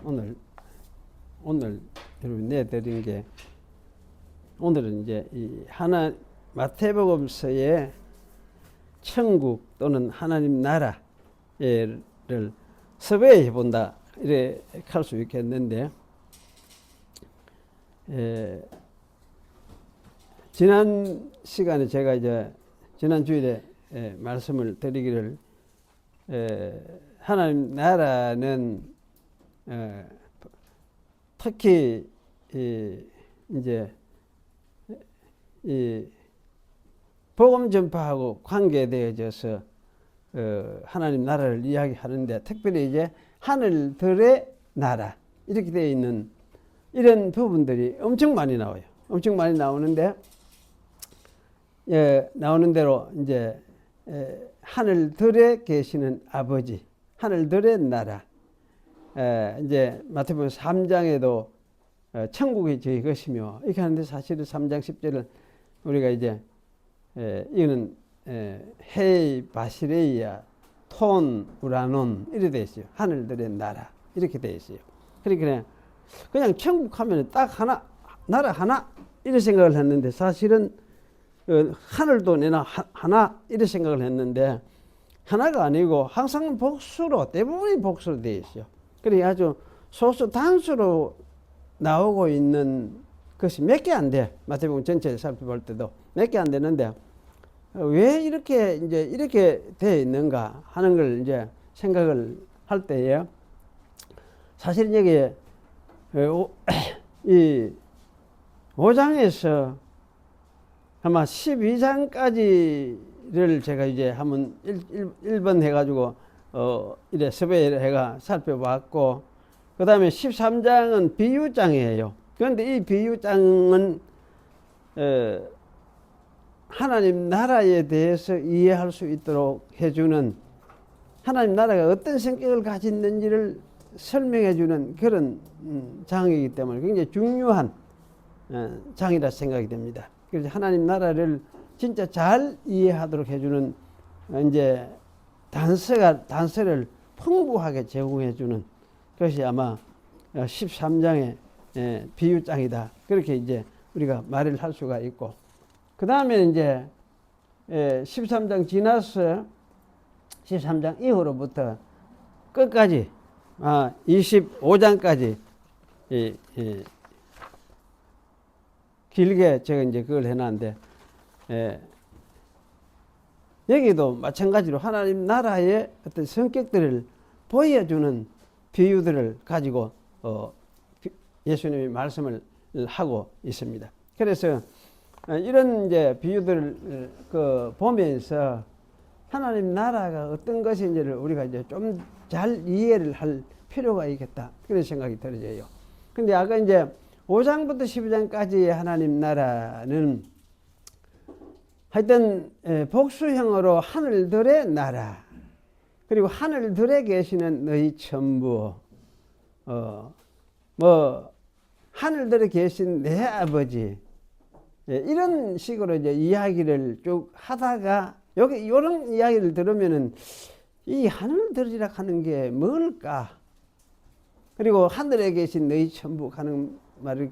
오늘 여러분 내드린 게, 오늘은 이제 이 마태복음서의 천국 또는 하나님 나라를 섭외해 본다, 이렇게 할 수 있겠는데, 지난 시간에 제가 이제 지난 주일에 말씀을 드리기를, 하나님 나라는 특히 이제 이 복음 전파하고 관계되어져서 하나님 나라를 이야기하는데, 특별히 이제 하늘들의 나라 이렇게 되어 있는 이런 부분들이 엄청 많이 나와요. 엄청 많이 나오는데, 나오는 대로 이제 하늘들에 계시는 아버지, 하늘들의 나라, 이제 마태복음 3장에도 천국이 저희 것이며 이렇게 하는데, 사실은 3장 10절은 우리가 이제 이거는 헤이 바시레이아 톤 우라논 이렇게 되어 있어요. 하늘들의 나라 이렇게 되어 있어요. 그러니까 그냥 천국 하면 딱 하나, 나라 하나 이런 생각을 했는데, 사실은 하늘도 내나 하나 이런 생각을 했는데, 하나가 아니고 항상 복수로, 대부분이 복수로 되어 있어요. 그래 아주 소수 단수로 나오고 있는 것이 몇 개 안 돼. 마태복음 전체를 살펴볼 때도 몇 개 안 되는데, 왜 이렇게 이제 이렇게 되어 있는가 하는 걸 이제 생각을 할 때에, 사실 여기 이 5장에서 아마 12장까지를 제가 이제 한번 1번 해가지고 이래 섭외를 해가 살펴봤고, 그 다음에 13장은 비유장이에요. 그런데 이 비유장은 하나님 나라에 대해서 이해할 수 있도록 해주는, 하나님 나라가 어떤 성격을 가졌는지를 설명해주는 그런 장이기 때문에 굉장히 중요한 장이라 생각이 됩니다. 그래서 하나님 나라를 진짜 잘 이해하도록 해주는 이제 단서를 풍부하게 제공해주는 것이 아마 13장의 비유장이다, 그렇게 이제 우리가 말을 할 수가 있고, 그 다음에 이제 13장 지나서 13장 이후로부터 끝까지 25장까지 길게 제가 이제 그걸 해놨는데, 여기도 마찬가지로 하나님 나라의 어떤 성격들을 보여주는 비유들을 가지고 예수님이 말씀을 하고 있습니다. 그래서 이런 이제 비유들을 보면서 하나님 나라가 어떤 것인지를 우리가 이제 좀 잘 이해를 할 필요가 있겠다, 그런 생각이 들어져요. 근데 아까 이제 5장부터 12장까지의 하나님 나라는 하여튼 복수형으로 하늘들의 나라, 그리고 하늘들에 계시는 너희 천부, 하늘들에 계신 내 아버지, 이런 식으로 이제 이야기를 쭉 하다가, 여기 이런 이야기를 들으면은 이 하늘들이라 하는 게 뭘까? 그리고 하늘에 계신 너희 천부 하는 말이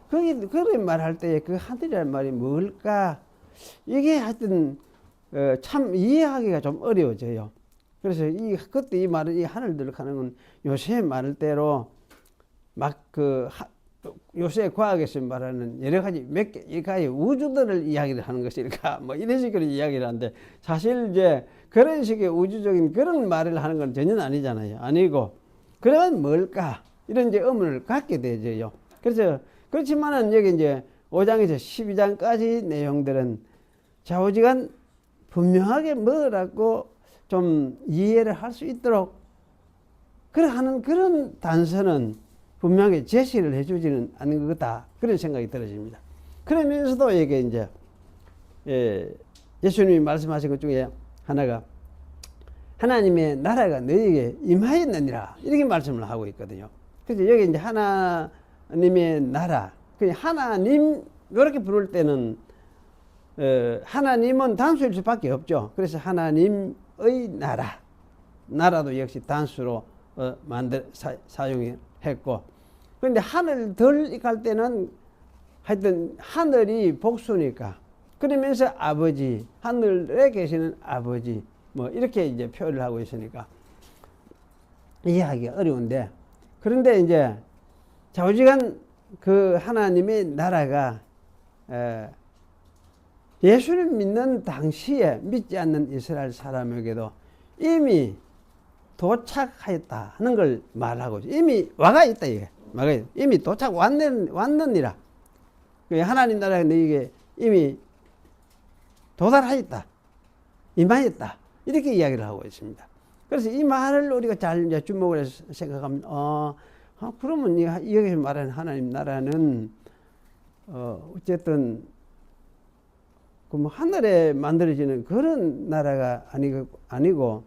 거기 그런 말할 때에 그 하늘이라는 말이 뭘까? 이게 하여튼 참 이해하기가 좀 어려워져요. 그래서 그때 이 말을, 이 하늘들 하는 건 요새 말대로 막 요새 과학에서 말하는 여러 가지 몇 개의 우주들을 이야기를 하는 것일까, 뭐 이런 식으로 이야기를 하는데, 사실 이제 그런 식의 우주적인 그런 말을 하는 건 전혀 아니잖아요. 아니고, 그러면 뭘까? 이런 이제 의문을 갖게 되죠. 그래서, 그렇지만은 여기 이제 5장에서 12장까지 내용들은 좌우지간 분명하게 뭐라고 좀 이해를 할 수 있도록 하는 그런 단서는 분명히 제시를 해주지는 않는 거다, 그런 생각이 들어집니다. 그러면서도 이게 이제 예수님이 말씀하신 것 중에 하나가 하나님의 나라가 너희에게 임하였느니라, 이렇게 말씀을 하고 있거든요. 그래서 여기 이제 하나님의 나라, 하나님 이렇게 부를 때는 하나님은 단수일 수밖에 없죠. 그래서 하나님의 나라도 역시 단수로 사용했고, 그런데 하늘 덜 갈 때는 하여튼 하늘이 복수니까, 그러면서 아버지, 하늘에 계시는 아버지, 뭐 이렇게 이제 표현을 하고 있으니까 이해하기 어려운데, 그런데 이제 좌우지간 그 하나님의 나라가 예수를 믿는 당시에 믿지 않는 이스라엘 사람에게도 이미 도착하였다 하는 걸 말하고 있어요. 이미 와가 있다 이게. 이미 도착 왔느니라. 하나님 나라가 너에게 이미 도달하였다. 임하였다. 이렇게 이야기를 하고 있습니다. 그래서 이 말을 우리가 잘 이제 주목을 해서 생각하면, 그러면 여기서 말하는 하나님 나라는, 어쨌든, 뭐 하늘에 만들어지는 그런 나라가 아니고,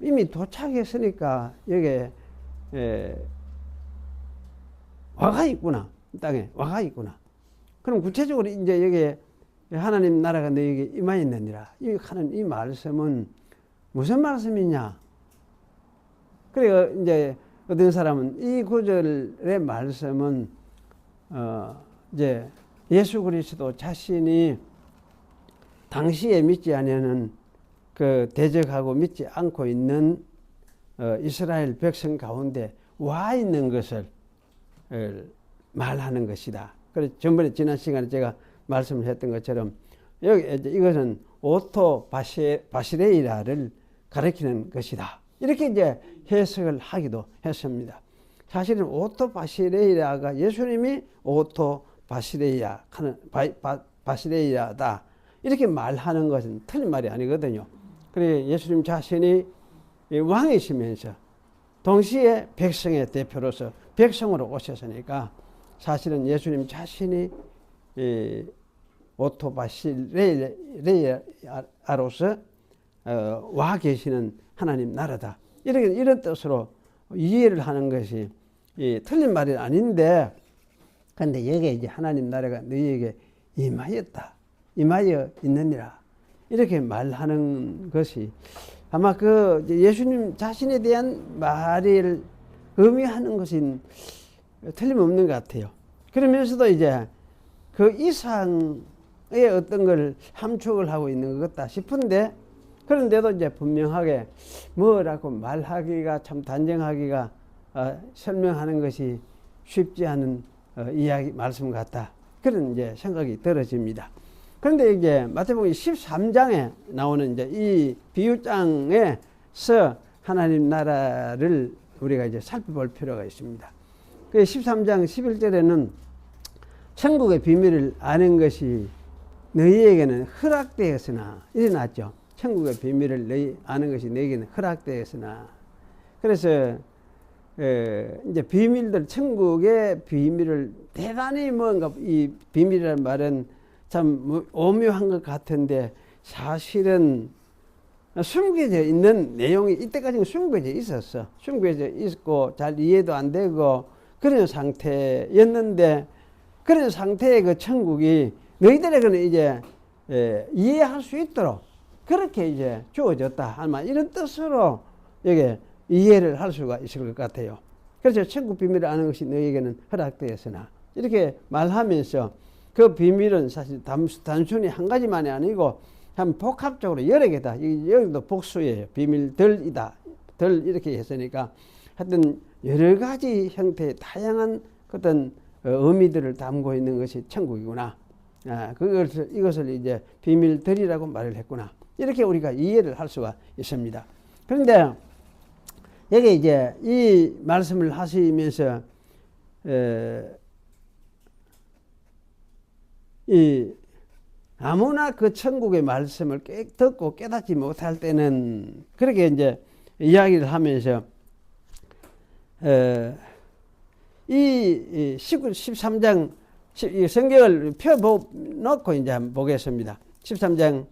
이미 도착했으니까, 여기에, 와가 있구나. 땅에 와가 있구나. 그럼 구체적으로 이제 여기에 하나님 나라가 너에게 임하였느니라. 이 말씀은 무슨 말씀이냐? 그래서 이제 어떤 사람은 이 구절의 말씀은 이제 예수 그리스도 자신이 당시에 믿지 않는 그 대적하고 믿지 않고 있는 이스라엘 백성 가운데 와 있는 것을 말하는 것이다. 그래서 전번에 지난 시간에 제가 말씀을 했던 것처럼 여기 이것은 오토 바시레이라를 가리키는 것이다. 이렇게 이제 해석을 하기도 했습니다. 사실은 오토 바시레이라가 예수님이 오토 바시레이라다 이렇게 말하는 것은 틀린 말이 아니거든요. 그래 예수님 자신이 왕이시면서 동시에 백성의 대표로서 백성으로 오셨으니까 사실은 예수님 자신이 오토바시레이아로서 와 계시는 하나님 나라다. 이런 뜻으로 이해를 하는 것이 틀린 말이 아닌데, 근데 여기에 이제 하나님 나라가 너희에게 임하였다. 임하여 있느니라. 이렇게 말하는 것이 아마 그 예수님 자신에 대한 말을 의미하는 것은 틀림없는 것 같아요. 그러면서도 이제 그 이상의 어떤 걸 함축을 하고 있는 것 같다 싶은데, 그런데도 이제 분명하게 뭐라고 말하기가 참 단정하기가 설명하는 것이 쉽지 않은 이야기 말씀 같다. 그런 이제 생각이 들어집니다. 그런데 이제 마태복음 13장에 나오는 이제 이 비유장에서 하나님 나라를 우리가 이제 살펴볼 필요가 있습니다. 그 13장 11절에는 천국의 비밀을 아는 것이 너희에게는 허락되었으나 일어났죠. 천국의 비밀을 너희 아는 것이 너희에게는 허락되었으나. 그래서 이제 비밀들, 천국의 비밀을 대단히 뭔가 이 비밀이라는 말은 참 오묘한 것 같은데 사실은 숨겨져 있는 내용이 이때까지는 숨겨져 있었어. 숨겨져 있고 잘 이해도 안 되고 그런 상태였는데, 그런 상태의 그 천국이 너희들에게는 이제 이해할 수 있도록 그렇게 이제 주어졌다. 아마 이런 뜻으로 여기 이해를 할 수가 있을 것 같아요. 그래서 천국 비밀을 아는 것이 너희에게는 허락되었으나 이렇게 말하면서 그 비밀은 사실 단순히 한 가지만이 아니고 참 복합적으로 여러 개다. 여기도 복수예요. 비밀들이다. 들 이렇게 했으니까 하여튼 여러 가지 형태의 다양한 어떤 의미들을 담고 있는 것이 천국이구나. 이것을 이제 비밀들이라고 말을 했구나. 이렇게 우리가 이해를 할 수가 있습니다. 그런데 여기 이제 이 말씀을 하시면서 아무나 그 천국의 말씀을 듣고 깨닫지 못할 때는 그렇게 이제 이야기를 하면서 이 13장 이 성경을 펴놓고 이제 한번 보겠습니다. 13장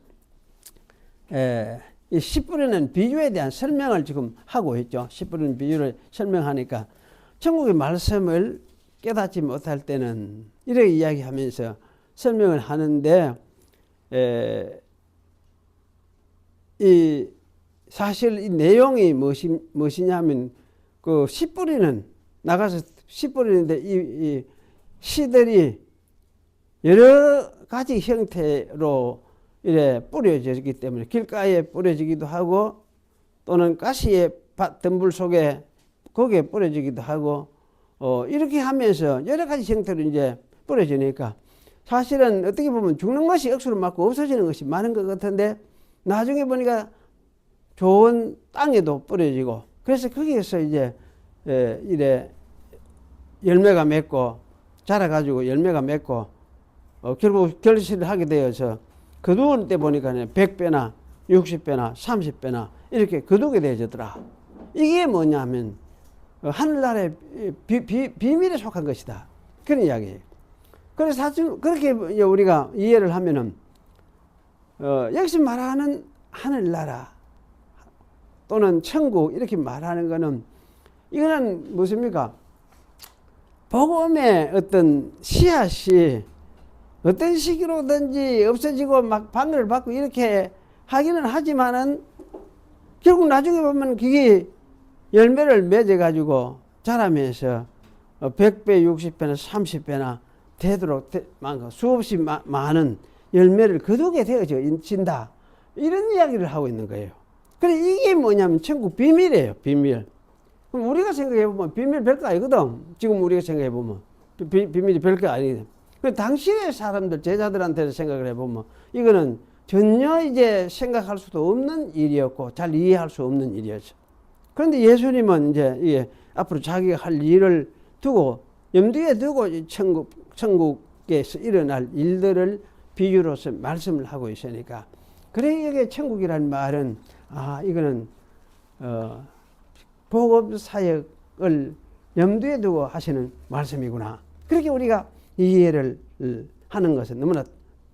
이 씨 뿌리는 비유에 대한 설명을 지금 하고 있죠. 씨 뿌리는 비유를 설명하니까 천국의 말씀을 깨닫지 못할 때는 이렇게 이야기하면서 설명을 하는데 이 사실 이 내용이 무엇이냐면 그 씨 뿌리는 나가서 씨 뿌리는데 이 씨들이 여러 가지 형태로 이래 뿌려지기 때문에 길가에 뿌려지기도 하고 또는 가시의 덤불 속에 거기에 뿌려지기도 하고 이렇게 하면서 여러 가지 형태로 이제 뿌려지니까 사실은 어떻게 보면 죽는 것이 억수로 많고 없어지는 것이 많은 것 같은데 나중에 보니까 좋은 땅에도 뿌려지고 그래서 거기에서 이제 이래 열매가 맺고 자라가지고 열매가 맺고 결국 결실을 하게 되어서 거두을 때 보니까 100배나 60배나 30배나 이렇게 거두게 되어지더라. 이게 뭐냐면 하늘나라의 비밀에 속한 것이다. 그런 이야기예요. 그래서 사실 그렇게 우리가 이해를 하면은 여기서 말하는 하늘나라 또는 천국 이렇게 말하는 거는 이거는 무엇입니까? 복음의 어떤 씨앗이 어떤 시기로든지 없어지고 막 방해를 받고 이렇게 하기는 하지만은 결국 나중에 보면 그게 열매를 맺어가지고 자라면서 100배, 60배나 30배나 되도록 수없이 많은 열매를 거두게 되어진다. 이런 이야기를 하고 있는 거예요. 그래 이게 뭐냐면 천국 비밀이에요. 비밀. 그럼 우리가 생각해보면 비밀 별거 아니거든. 지금 우리가 생각해보면 비밀이 별거 아니거든. 당시의 사람들 제자들한테 생각을 해보면 이거는 전혀 이제 생각할 수도 없는 일이었고 잘 이해할 수 없는 일이었죠. 그런데 예수님은 이제 이게 앞으로 자기가 할 일을 두고 염두에 두고 천국에서 일어날 일들을 비유로서 말씀을 하고 있으니까 그래 이게 천국이라는 말은 이거는 복음 사역을 염두에 두고 하시는 말씀이구나. 그렇게 우리가 이해를 하는 것은 너무나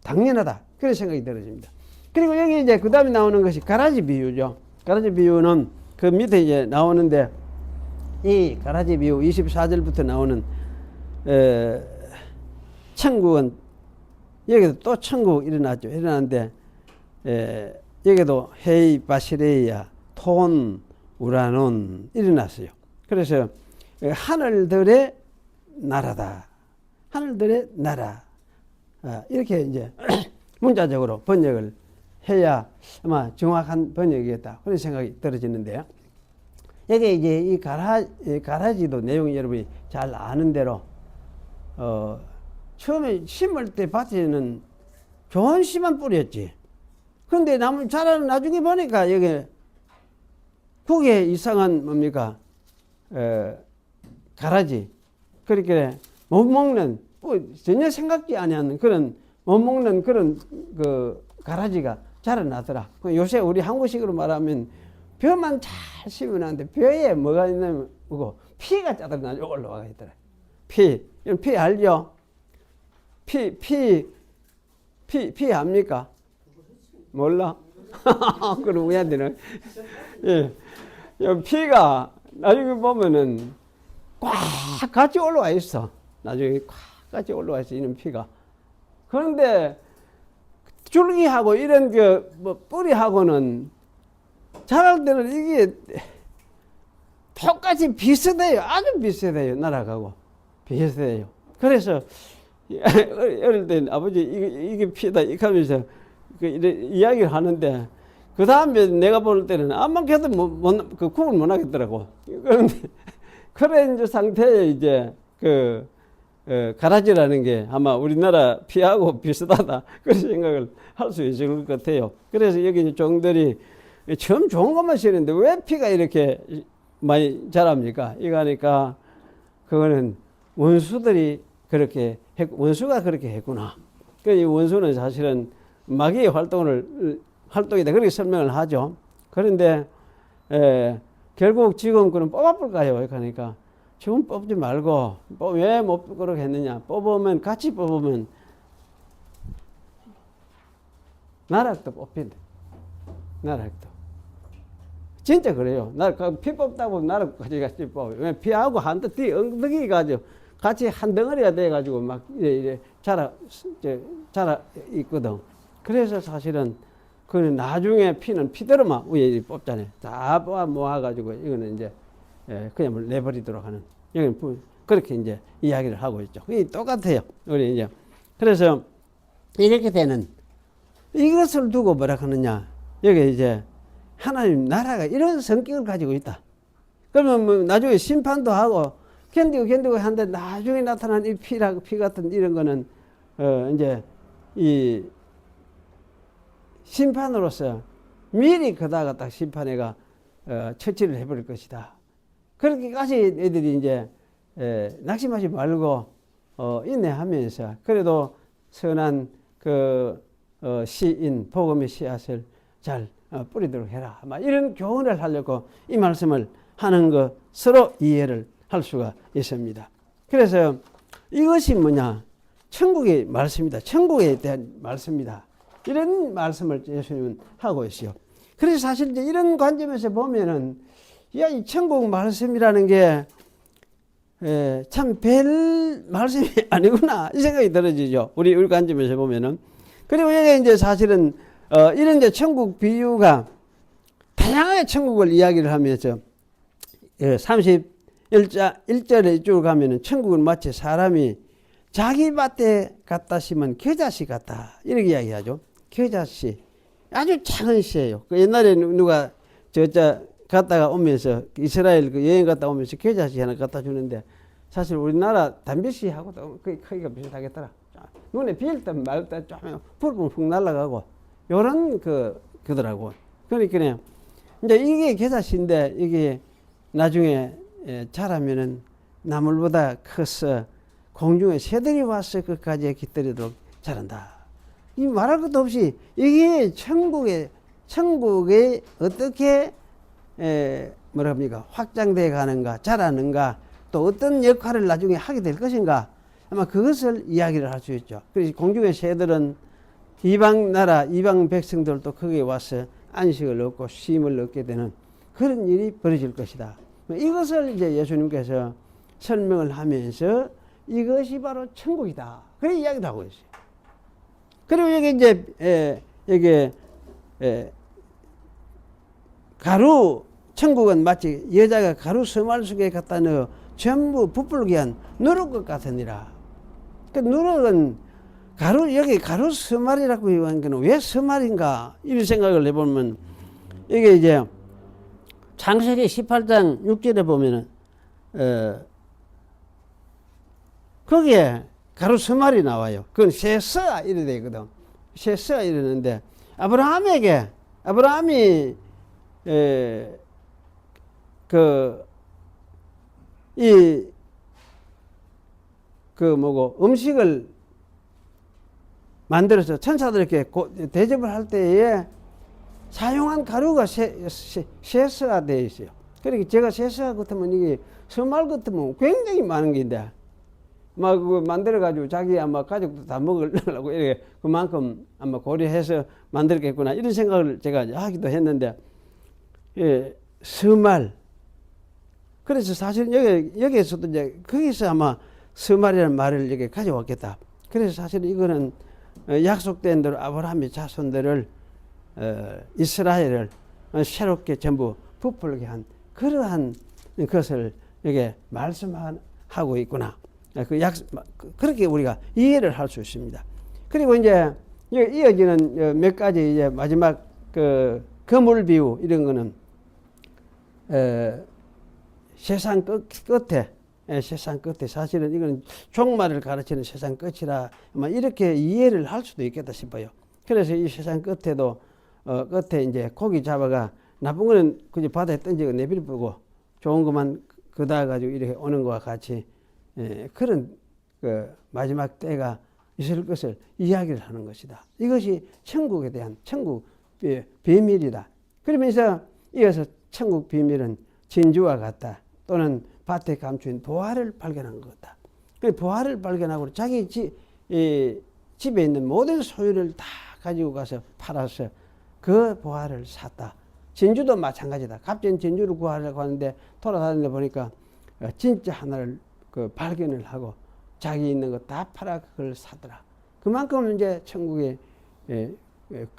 당연하다. 그런 생각이 들어집니다. 그리고 여기 이제 그 다음에 나오는 것이 가라지 비유죠. 가라지 비유는 그 밑에 이제 나오는데 이 가라지 비유 24절부터 나오는 천국은 여기도 또 천국 일어났죠. 일어났는데 여기도 헤이 바시레이아 톤 우라논 일어났어요. 그래서 하늘들의 나라다. 하늘들의 나라. 이렇게 이제 문자적으로 번역을 해야 아마 정확한 번역이겠다. 그런 생각이 들어지는데요. 여기 이제 이 가라지도 내용이 여러분이 잘 아는 대로, 처음에 심을 때 밭에는 좋은 씨만 뿌렸지. 그런데 자라는 나중에 보니까 여기 그게 이상한 뭡니까? 가라지. 그렇게 못 먹는, 전혀 생각지 아니하는 그런 못 먹는 그런 그 가라지가 자라나더라. 요새 우리 한국식으로 말하면 벼만 잘 심어놨는데 벼에 뭐가 있냐면 피가 짜들나 올라와 있더라. 피 알죠? 피 압니까? 몰라? 그럼 우리한테는 예, 피가 나중에 보면은 꽉 같이 올라와 있어. 나중에 꽉 같이 올라와 있어, 이런 피가. 그런데 줄기하고 이런 뿌리하고는 자랄 때는 이게 똑같이 비슷해요. 아주 비슷해요. 날아가고 비슷해요. 그래서 어릴 때 아버지 이게 피다 이렇게 하면서 이야기를 하는데 그 다음에 내가 볼 때는 암만 해도 구분 못 하겠더라고. 그런데 그런 이제 상태에 이제 가라지라는 게 아마 우리나라 피하고 비슷하다. 그런 생각을 할 수 있을 것 같아요. 그래서 여기 종들이 처음 좋은 것만 심는데 왜 피가 이렇게 많이 자랍니까? 이거 하니까 그거는 원수들이 그렇게 원수가 그렇게 했구나. 이 원수는 사실은 마귀의 활동이다. 그렇게 설명을 하죠. 그런데 결국 지금 그럼 뽑아볼까요? 그러니까 지금 뽑지 말고 왜 못 그렇게 했느냐? 같이 뽑으면 나락도 뽑힌대. 나락도. 진짜 그래요. 피 뽑다고 나락까지 같이 뽑아요. 왜 피하고 뒤 엉덩이 가지고 같이 한 덩어리가 돼가지고 막 이래 자라 있거든. 그래서 사실은 나중에 피는 피대로만 위에 뽑잖아요. 다 모아가지고 이거는 이제 그냥 뭐 내버리도록 하는, 여기는 그렇게 이제 이야기를 하고 있죠. 이게 똑같아요. 우리 이제 그래서 이렇게 되는 이것을 두고 뭐라 하느냐, 여기 이제 하나님 나라가 이런 성격을 가지고 있다. 그러면 뭐 나중에 심판도 하고 견디고 하는데 나중에 나타난 이 피 같은 이런 거는 이제 이 심판으로서 미리 그다가 딱 심판회가 처치를 해버릴 것이다. 그렇게까지 애들이 이제 낙심하지 말고 인내하면서 그래도 선한 그 시인 복음의 씨앗을 잘 뿌리도록 해라. 막 이런 교훈을 하려고 이 말씀을 하는 것으로 이해를 할 수가 있습니다. 그래서 이것이 뭐냐? 천국의 말씀이다. 천국에 대한 말씀이다. 이런 말씀을 예수님은 하고 있어요. 그래서 사실 이제 이런 관점에서 보면은 야, 이 천국 말씀이라는 게 참 별 말씀이 아니구나 이 생각이 들어지죠. 우리 관점에서 보면은. 그리고 여기 이제 사실은 이런 이제 천국 비유가 다양하게 천국을 이야기를 하면서 31절에 쭉 가면은 천국은 마치 사람이 자기 밭에 갖다 심은 겨자씨 같다 이렇게 이야기하죠. 겨자씨 아주 작은 씨예요. 그 옛날에 누가 갔다가 오면서 이스라엘 그 여행 갔다 오면서 겨자씨 하나 갖다 주는데 사실 우리나라 담배씨하고도 거의 크기가 비슷하겠더라. 눈에 비일 때 말 때 좀 불은 훅 날아가고 요런 그더라고. 그러니까 이제 이게 겨자씨인데 이게 나중에 자라면은 나물보다 커서 공중에 새들이 와서 끝까지 깃들이도록 자란다. 이 말할 것도 없이 이게 천국에 어떻게 뭐라 합니까? 확장돼 가는가, 자라는가, 또 어떤 역할을 나중에 하게 될 것인가, 아마 그것을 이야기를 할 수 있죠. 그래서 공중의 새들은 이방 나라, 이방 백성들도 거기에 와서 안식을 얻고 쉼을 얻게 되는 그런 일이 벌어질 것이다. 이것을 이제 예수님께서 설명을 하면서 이것이 바로 천국이다. 그런 이야기를 하고 있어요. 그리고 여기 이제 여기 가루, 천국은 마치 여자가 가루 서말 속에 갖다 넣어 전부 부풀게 한 누룩 것 같으니라. 그 누룩은 여기 가루 서말이라고 하는 건 왜 서말인가 이런 생각을 해보면 이게 이제 창세기 18장 6절에 보면은 거기에 가루 서말이 나와요. 그건 세서 이래 되거든. 세서 이러는데 아브라함이 음식을 만들어서 천사들에게 대접을 할 때에 사용한 가루가 세서가 되어 있어요. 그러니까 제가 세서 같으면 이게 서말 같으면 굉장히 많은 게인데 막 그거 만들어가지고 자기 아마 가족도 다 먹으려고 이렇게 그만큼 아마 고려해서 만들겠구나 이런 생각을 제가 하기도 했는데 서말. 그래서 사실 여기에서도 이제 거기서 아마 서말이라는 말을 여기 가져왔겠다. 그래서 사실 이거는 약속된 대로 아브라함의 자손들을 이스라엘을 새롭게 전부 부풀게 한 그러한 것을 여기 말씀하고 있구나. 그렇게 우리가 이해를 할 수 있습니다. 그리고 이제 이어지는 몇 가지 이제 마지막 거물 비유 이런 거는 세상 끝에 사실은 이건 종말을 가르치는 세상 끝이라 이렇게 이해를 할 수도 있겠다 싶어요. 그래서 이 세상 끝에도 끝에 이제 고기 잡아가 나쁜 거는 그저 바다에 던지고 내버려두고 좋은 것만 그다 가지고 이렇게 오는 것과 같이 그런 마지막 때가 있을 것을 이야기를 하는 것이다. 이것이 천국에 대한 천국 비밀이다. 그러면서 이어서 천국 비밀은 진주와 같다. 또는 밭에 감춘 보화를 발견한 것 같다. 보화를 발견하고 자기 집에 있는 모든 소유를 다 가지고 가서 팔아서 그 보화를 샀다. 진주도 마찬가지다. 값진 진주를 구하려고 하는데 돌아다니다 보니까 진짜 하나를 발견을 하고 자기 있는 거 다 팔아 그걸 사더라. 그만큼 이제 천국에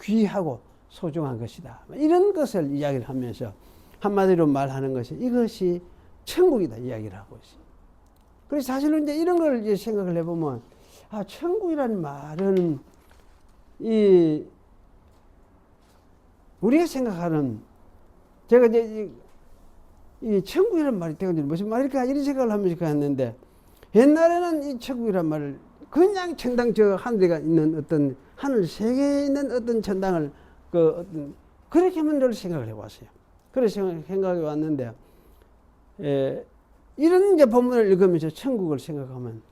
귀하고 소중한 것이다. 이런 것을 이야기를 하면서 한마디로 말하는 것이 이것이 천국이다 이야기를 하고 있어요. 그래서 사실은 이제 이런 걸 이제 생각을 해보면, 아, 천국이라는 말은 우리가 생각하는, 제가 이제 이 천국이라는 말이 대체 무슨 말일까 이런 생각을 하면서 갔는데, 옛날에는 이 천국이라는 말을 그냥 천당, 저 하늘에 있는 어떤 하늘 세계에 있는 어떤 천당을 그렇게만 늘 생각을 해왔어요. 그래서 생각해 왔는데, 이런 이제 본문을 읽으면서 천국을 생각하면,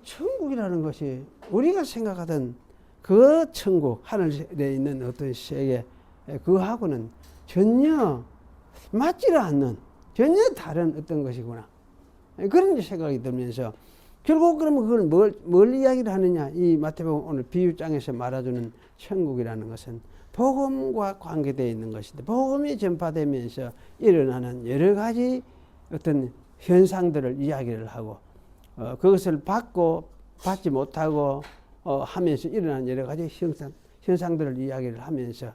천국이라는 것이 우리가 생각하던 그 천국, 하늘에 있는 어떤 세계, 그거하고는 전혀 맞지를 않는, 전혀 다른 어떤 것이구나, 그런 생각이 들면서, 결국 그러면 그걸 뭘 이야기를 하느냐, 이 마태복음 오늘 비유장에서 말해주는 천국이라는 것은 복음과 관계되어 있는 것인데, 복음이 전파되면서 일어나는 여러 가지 어떤 현상들을 이야기를 하고, 그것을 받지 못하고 하면서 일어나는 여러 가지 현상들을 이야기를 하면서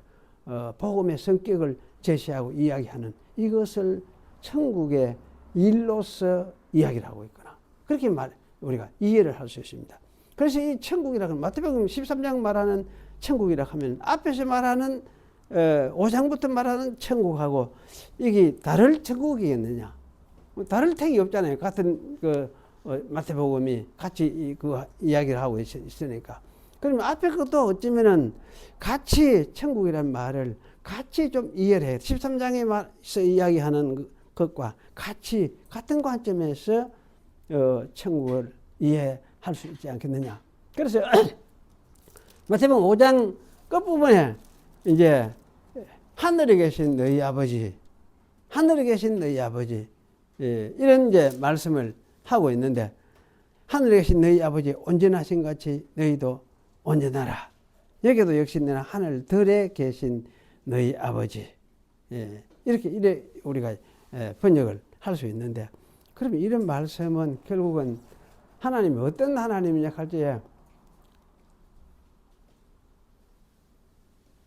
복음의 성격을 제시하고 이야기하는, 이것을 천국의 일로서 이야기를 하고 있구나, 그렇게 우리가 이해를 할 수 있습니다. 그래서 이 천국이라고 하면, 마태복음 13장 말하는 천국이라 하면 앞에서 말하는 5장부터 말하는 천국하고 이게 다를 천국이겠느냐? 다를 택이 없잖아요. 같은 마태복음이 같이 그 이야기를 하고 있으니까. 그러면 앞에 것도 어쩌면은 같이 천국이라는 말을 같이 좀 이해를 해요. 13장에서 이야기하는 것과 같이 같은 관점에서 천국을 이해할 수 있지 않겠느냐. 그래서 마태복음 5장 끝부분에 이제 하늘에 계신 너희 아버지, 하늘에 계신 너희 아버지, 이런 이제 말씀을 하고 있는데, 하늘에 계신 너희 아버지 온전하신 같이 너희도 온전하라. 여기도 역시 내가 하늘들에 계신 너희 아버지, 이렇게 우리가 번역을 할 수 있는데, 그러면 이런 말씀은 결국은 하나님이 어떤 하나님이냐 할 때에,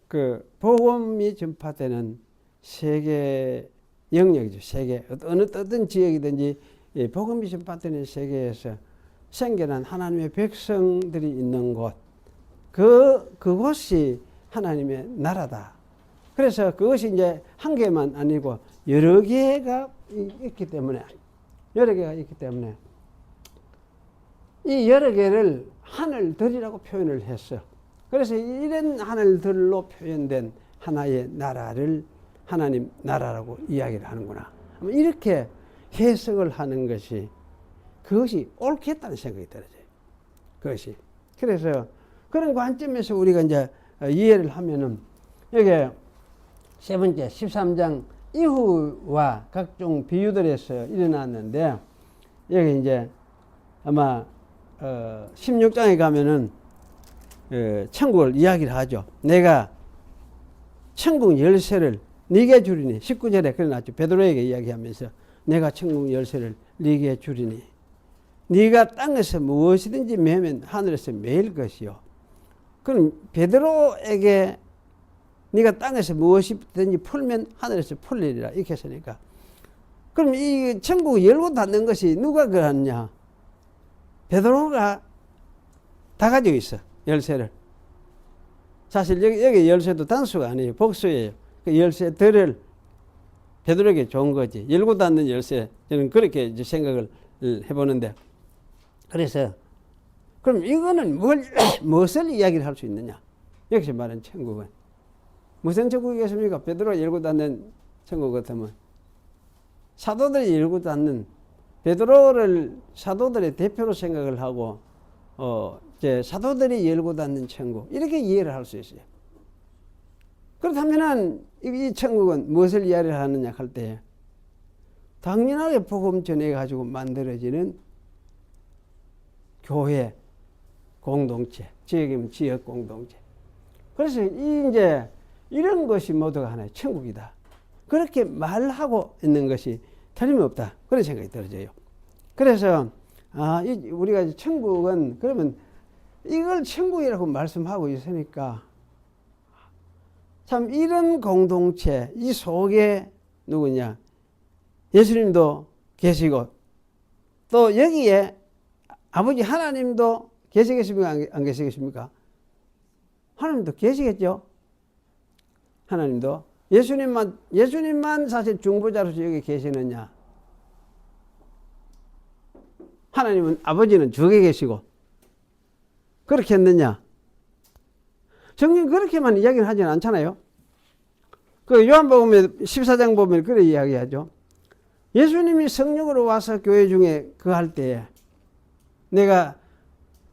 그 복음이 전파되는 세계 영역이죠. 세계 어떤 지역이든지 복음이 전파되는 세계에서 생겨난 하나님의 백성들이 있는 곳, 그곳이 하나님의 나라다. 그래서 그것이 이제 한 개만 아니고 여러 개가 있기 때문에, 이 여러 개를 하늘들이라고 표현을 했어. 그래서 이런 하늘들로 표현된 하나의 나라를 하나님 나라라고 이야기를 하는구나, 이렇게 해석을 하는 것이, 그것이 옳겠다는 생각이 들어져요. 그것이. 그래서 그런 관점에서 우리가 이제 이해를 하면은, 여기 세 번째 13장 이후와 각종 비유들에서 일어났는데, 여기 이제 아마 16장에 가면은 천국을 이야기를 하죠. 내가 천국 열쇠를 네게 주리니, 19절에 그래놨죠. 베드로에게 이야기하면서 내가 천국 열쇠를 네게 주리니 네가 땅에서 무엇이든지 매면 하늘에서 매일 것이요. 그럼 베드로에게 네가 땅에서 무엇이든지 풀면 하늘에서 풀리리라, 이렇게 했으니까, 그럼 이 천국 열고 닫는 것이 누가 그러느냐? 베드로가 다 가지고 있어, 열쇠를. 사실 여기 열쇠도 단수가 아니에요. 복수예요. 그 열쇠들을 베드로에게 준 거지. 열고 닫는 열쇠. 저는 그렇게 이제 생각을 해보는데, 그래서 그럼 이거는 무엇을 이야기를 할 수 있느냐? 여기서 말하는 천국은 무슨 천국이겠습니까? 베드로가 열고 닫는 천국 같으면 사도들이 열고 닫는, 베드로를 사도들의 대표로 생각을 하고 이제 사도들이 열고 닫는 천국, 이렇게 이해를 할 수 있어요. 그렇다면은 이 천국은 무엇을 이야기를 하느냐 할 때, 당연하게 복음 전해 가지고 만들어지는 교회 공동체, 지역이면 지역 공동체. 그래서 이제 이런 것이 모두가 하나의 천국이다, 그렇게 말하고 있는 것이 틀림없다, 그런 생각이 들어져요. 그래서 우리가 천국은, 그러면 이걸 천국이라고 말씀하고 있으니까, 참 이런 공동체 이 속에 누구냐, 예수님도 계시고 또 여기에 아버지 하나님도 계시겠습니까? 안 계시겠습니까? 하나님도 계시겠죠? 하나님도. 예수님만 사실 중보자로서 여기 계시느냐? 하나님은, 아버지는 저기 계시고. 그렇게 했느냐? 성경 그렇게만 이야기를 하지는 않잖아요. 그 요한복음 14장 보면 그래 이야기하죠. 예수님이 성령으로 와서 교회 중에 그 할 때에 내가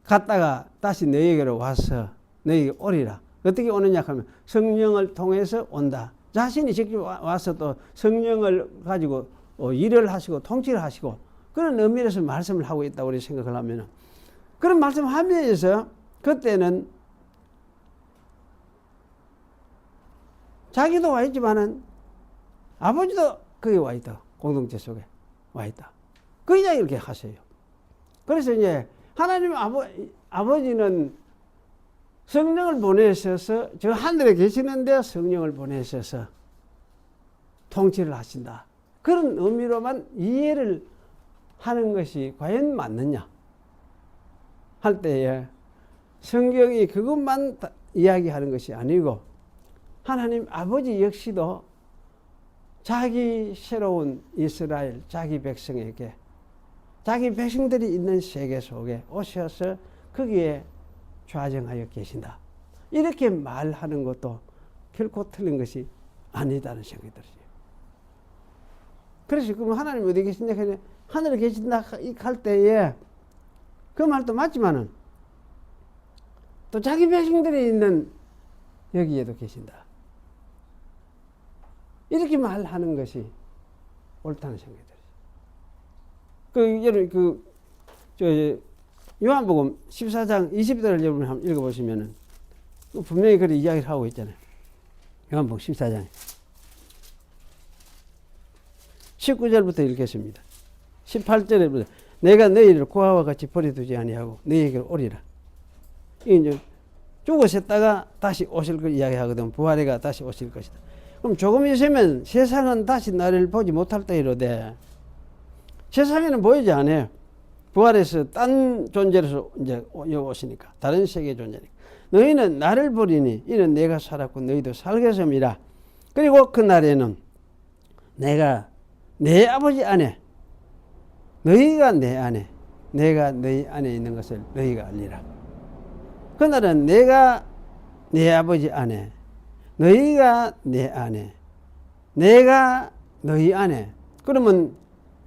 갔다가 다시 너희에게로 와서 너희에게 오리라. 어떻게 오느냐 하면 성령을 통해서 온다. 자신이 직접 와서 또 성령을 가지고 일을 하시고 통치를 하시고 그런 의미에서 말씀을 하고 있다고 우리 생각을 하면 그런 말씀하면서 그때는 자기도 와 있지만은 아버지도 거기 와 있다. 공동체 속에 와 있다. 그 이야기를 이렇게 하세요. 그래서 이제 하나님 아버지는 성령을 보내셔서 저 하늘에 계시는데 성령을 보내셔서 통치를 하신다. 그런 의미로만 이해를 하는 것이 과연 맞느냐 할 때에 성경이 그것만 이야기하는 것이 아니고 하나님 아버지 역시도 자기 새로운 이스라엘 자기 백성에게 자기 백성들이 있는 세계 속에 오셔서 거기에 좌정하여 계신다. 이렇게 말하는 것도 결코 틀린 것이 아니다는 생각이 들어요. 그래서 그럼 하나님 어디 계시냐 하늘에 계신다 할 때에 그 말도 맞지만은 또 자기 백성들이 있는 여기에도 계신다. 이렇게 말하는 것이 옳다는 생각이 들어요. 여러분 요한복음 14장 20절을 여러분 한번 읽어보시면은 분명히 그렇게 이야기를 하고 있잖아요. 요한복음 14장 19절부터 읽겠습니다. 18절에 내가 너희를 고아와 같이 버려두지 아니하고 너희에게 오리라. 이게 이제 죽으셨다가 다시 오실 걸 이야기하거든. 부활해가 다시 오실 것이다. 그럼 조금 있으면 세상은 다시 나를 보지 못할 때이로되 세상에는 보이지 않아요. 부활해서 딴 존재로서 이제 오시니까 다른 세계 존재니까 너희는 나를 보리니 이는 내가 살았고 너희도 살겠음이라. 그리고 그 날에는 내가 내 아버지 안에 너희가 내 안에 내가 너희 안에 있는 것을 너희가 알리라. 그날은 내가 내 아버지 안에 너희가 내 안에 내가 너희 안에. 그러면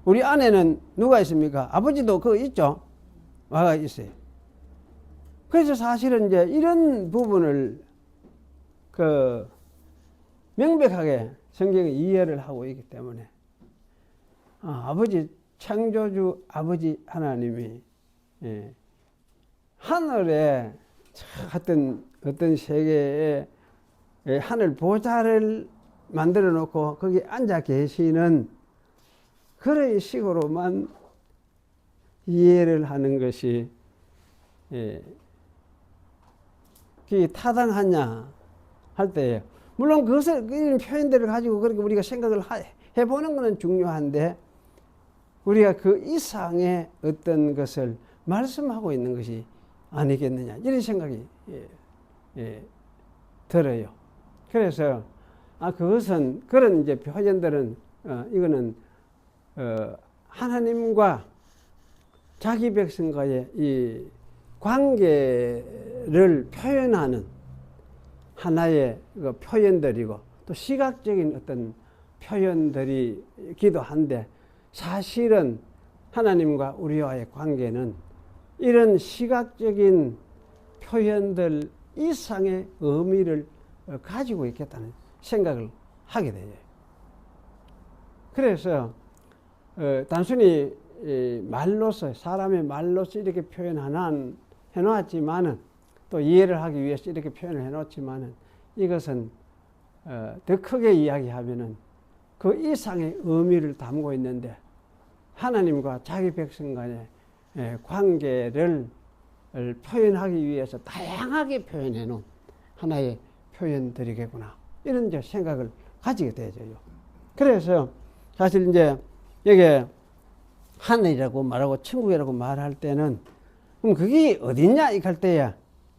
우리 안에는 누가 있습니까? 아버지도 그거 있죠. 와가 있어요. 그래서 사실은 이제 이런 부분을 명백하게 성경이 이해를 하고 있기 때문에 아버지 창조주 아버지 하나님이 하늘에 어떤 세계에 하늘 보좌를 만들어 놓고 거기 앉아 계시는 그런 식으로만 이해를 하는 것이 그게 타당하냐 할 때 물론 그것을 이런 표현들을 가지고 그렇게 우리가 생각을 해보는 것은 중요한데 우리가 그 이상의 어떤 것을 말씀하고 있는 것이 아니겠느냐 이런 생각이 들어요. 그래서 그것은 그런 이제 표현들은 이거는 하나님과 자기 백성과의 이 관계를 표현하는 하나의 그 표현들이고 또 시각적인 어떤 표현들이기도 한데 사실은 하나님과 우리와의 관계는 이런 시각적인 표현들 이상의 의미를 가지고 있겠다는 생각을 하게 돼요. 그래서 단순히 말로서 사람의 말로서 이렇게 해놓았지만은 또 이해를 하기 위해서 이렇게 표현을 해놓았지만은 이것은 더 크게 이야기하면은 그 이상의 의미를 담고 있는데 하나님과 자기 백성 간의 관계를 표현하기 위해서 다양하게 표현해 놓은 하나의 표현들이겠구나 이런 이제 생각을 가지게 되죠. 그래서 사실 이제 여기에 하늘이라고 말하고 천국이라고 말할 때는 그럼 그게 어딨냐 이렇게 할 때야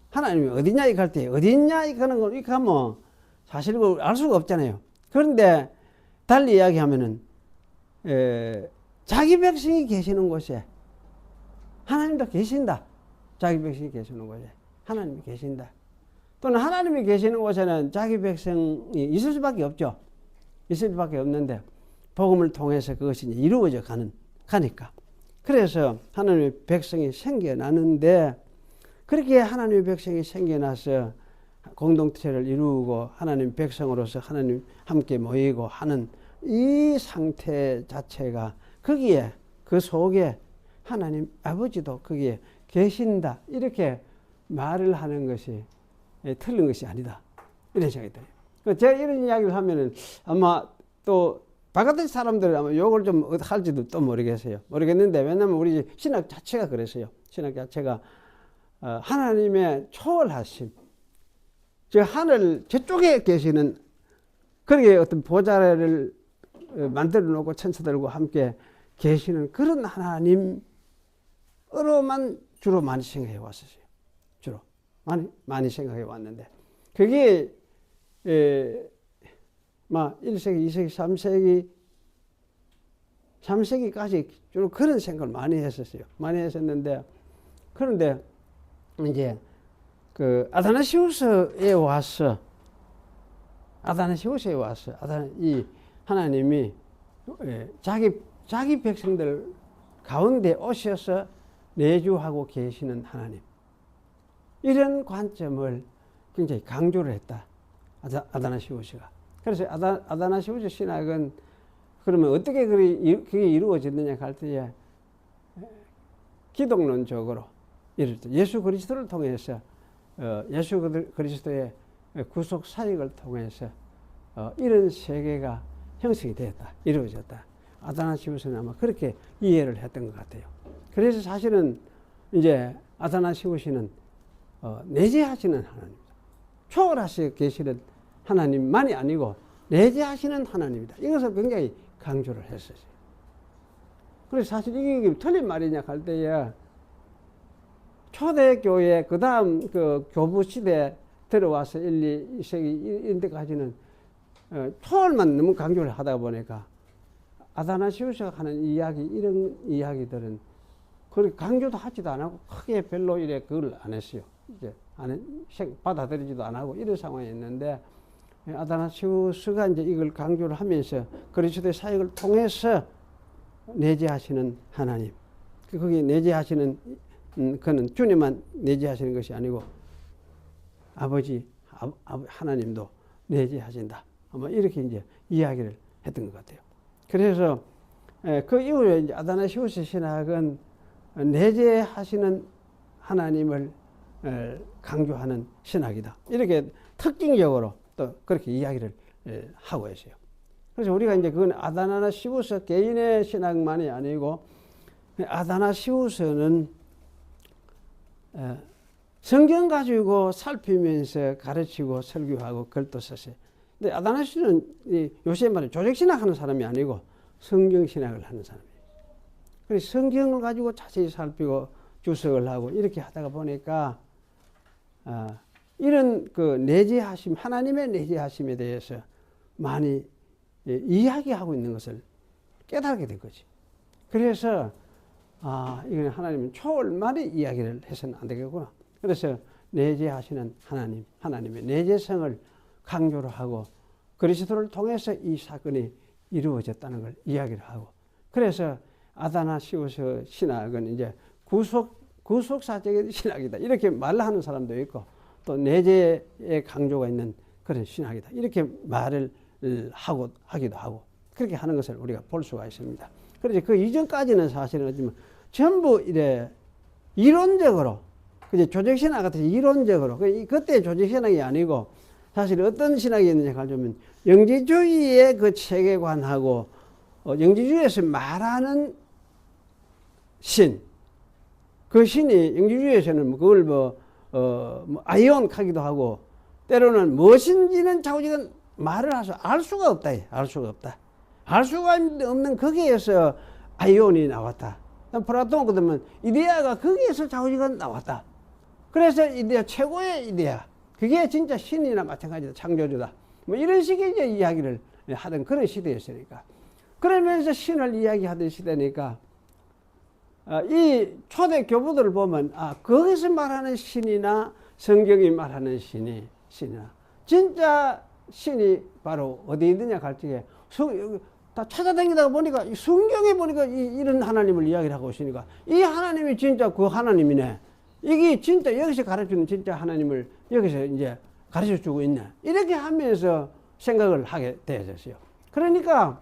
하나님이 어딨냐 이렇게 할 때 어딨냐 이렇게 하는 걸 이렇게 하면 사실 알 수가 없잖아요. 그런데 달리 이야기하면은 자기 백성이 계시는 곳에 하나님도 계신다. 자기 백성이 계시는 곳에 하나님이 계신다. 또는 하나님이 계시는 곳에는 자기 백성이 있을 수밖에 없죠. 있을 수밖에 없는데 복음을 통해서 그것이 이루어져 가니까. 그래서 하나님의 백성이 생겨나는데 그렇게 하나님의 백성이 생겨나서 공동체를 이루고 하나님 백성으로서 하나님 함께 모이고 하는 이 상태 자체가 거기에 그 속에 하나님 아버지도 거기에 계신다 이렇게 말을 하는 것이 틀린 것이 아니다 이런 생각이 들어요. 제가 이런 이야기를 하면은 아마 또 바깥의 사람들은 아마 욕을 좀 할지도 또 모르겠는데 왜냐하면 우리 신학 자체가 그랬어요. 신학 자체가 하나님의 초월하심, 즉 하늘 저쪽에 계시는 그렇게 어떤 보좌를 만들어 놓고 천사들과 함께 계시는 그런 하나님으로만 주로 많이 생각해 왔었어요. 주로 많이 생각해 왔는데 그게 1세기, 2세기, 3세기까지 주로 그런 생각을 많이 했었어요. 많이 했었는데 그런데 이제 그 아다나시우스에 와서 이 하나님이 자기 백성들 가운데 오셔서 내주하고 계시는 하나님 이런 관점을 굉장히 강조를 했다. 아다나시우스가. 그래서 아다나시우스 신학은 그러면 어떻게 그게 이루어졌느냐 할 때에 기독론적으로 예수 그리스도를 통해서 예수 그리스도의 구속 사역을 통해서 이런 세계가 형성이 되었다. 이루어졌다. 아다나시우스는 아마 그렇게 이해를 했던 것 같아요. 그래서 사실은 이제 아다나시우스는 내재하시는 하나님입니다. 초월하시고 계시는 하나님만이 아니고 내재하시는 하나님이다. 이것을 굉장히 강조를 했었어요. 그래서 사실 이게 틀린 말이냐 할 때에 초대교회 그 다음 그 교부 시대 들어와서 1, 2세기 이런 데까지는 초월만 너무 강조를 하다 보니까 아다나시우스가 하는 이야기 이런 이야기들은 그렇게 강조도 하지도 안 하고 크게 별로 이래 그걸 안 했어요. 이제 받아들이지도 안 하고 이런 상황이 있는데 아다나시우스가 이제 이걸 강조를 하면서 그리스도의 사역을 통해서 내재하시는 하나님, 거기 내재하시는 그는 주님만 내재하시는 것이 아니고 아버지 하나님도 내재하신다. 아마 이렇게 이제 이야기를 했던 것 같아요. 그래서 그 이후에 이제 아다나시우스 신학은 내재하시는 하나님을 강조하는 신학이다. 이렇게 특징적으로 또 그렇게 이야기를 하고 있어요. 그래서 우리가 이제 그건 아다나시우스 개인의 신학만이 아니고 아다나시우스는 성경 가지고 살피면서 가르치고 설교하고 글도 썼어요. 근데 아다나시우스는 요새 말에 조직신학 하는 사람이 아니고 성경신학을 하는 사람이에요. 그래서 성경을 가지고 자세히 살피고 주석을 하고 이렇게 하다가 보니까 이런 그 내재하심, 하나님의 내재하심에 대해서 많이 이야기하고 있는 것을 깨닫게 된 거지. 그래서 이건 하나님은 초월만의 이야기를 해서는 안 되겠구나. 그래서 내재하시는 하나님의 내재성을 강조를 하고 그리스도를 통해서 이 사건이 이루어졌다는 걸 이야기를 하고 그래서 아다나시우스 신학은 이제 구속사적인 신학이다. 이렇게 말하는 사람도 있고 또 내재의 강조가 있는 그런 신학이다. 이렇게 말을 하기도 하고 그렇게 하는 것을 우리가 볼 수가 있습니다. 그래서 그 이전까지는 사실은 전부 이래 이론적으로 그제 조직신학 같은 이론적으로 그때 조직신학이 아니고 사실 어떤 신학이 있느냐 하면 영지주의의 그 세계관하고 영지주의에서 말하는 신, 그 신이 영지주의에서는 그걸 아이언하기도 하고 때로는 무엇인지는 자꾸 말을 해서 알 수가 없다. 알 수가 없는 거기에서 아이온이 나왔다. 플라톤 그러면 이데아가 거기에서 자우지가 나왔다. 그래서 이데아 최고의 이데아. 그게 진짜 신이나 마찬가지다. 창조주다. 뭐 이런 식의 이제 이야기를 하던 그런 시대였으니까. 그러면서 신을 이야기하던 시대니까 이 초대 교부들을 보면 거기서 말하는 신이나 성경이 말하는 신이나 진짜 신이 바로 어디 있느냐 갈 적에 다 찾아다니다가 보니까 성경에 보니까 이런 하나님을 이야기를 하고 있으니까 이 하나님이 진짜 그 하나님이네. 이게 진짜 여기서 가르치는 진짜 하나님을 여기서 이제 가르쳐 주고 있네. 이렇게 하면서 생각을 하게 되었어요. 그러니까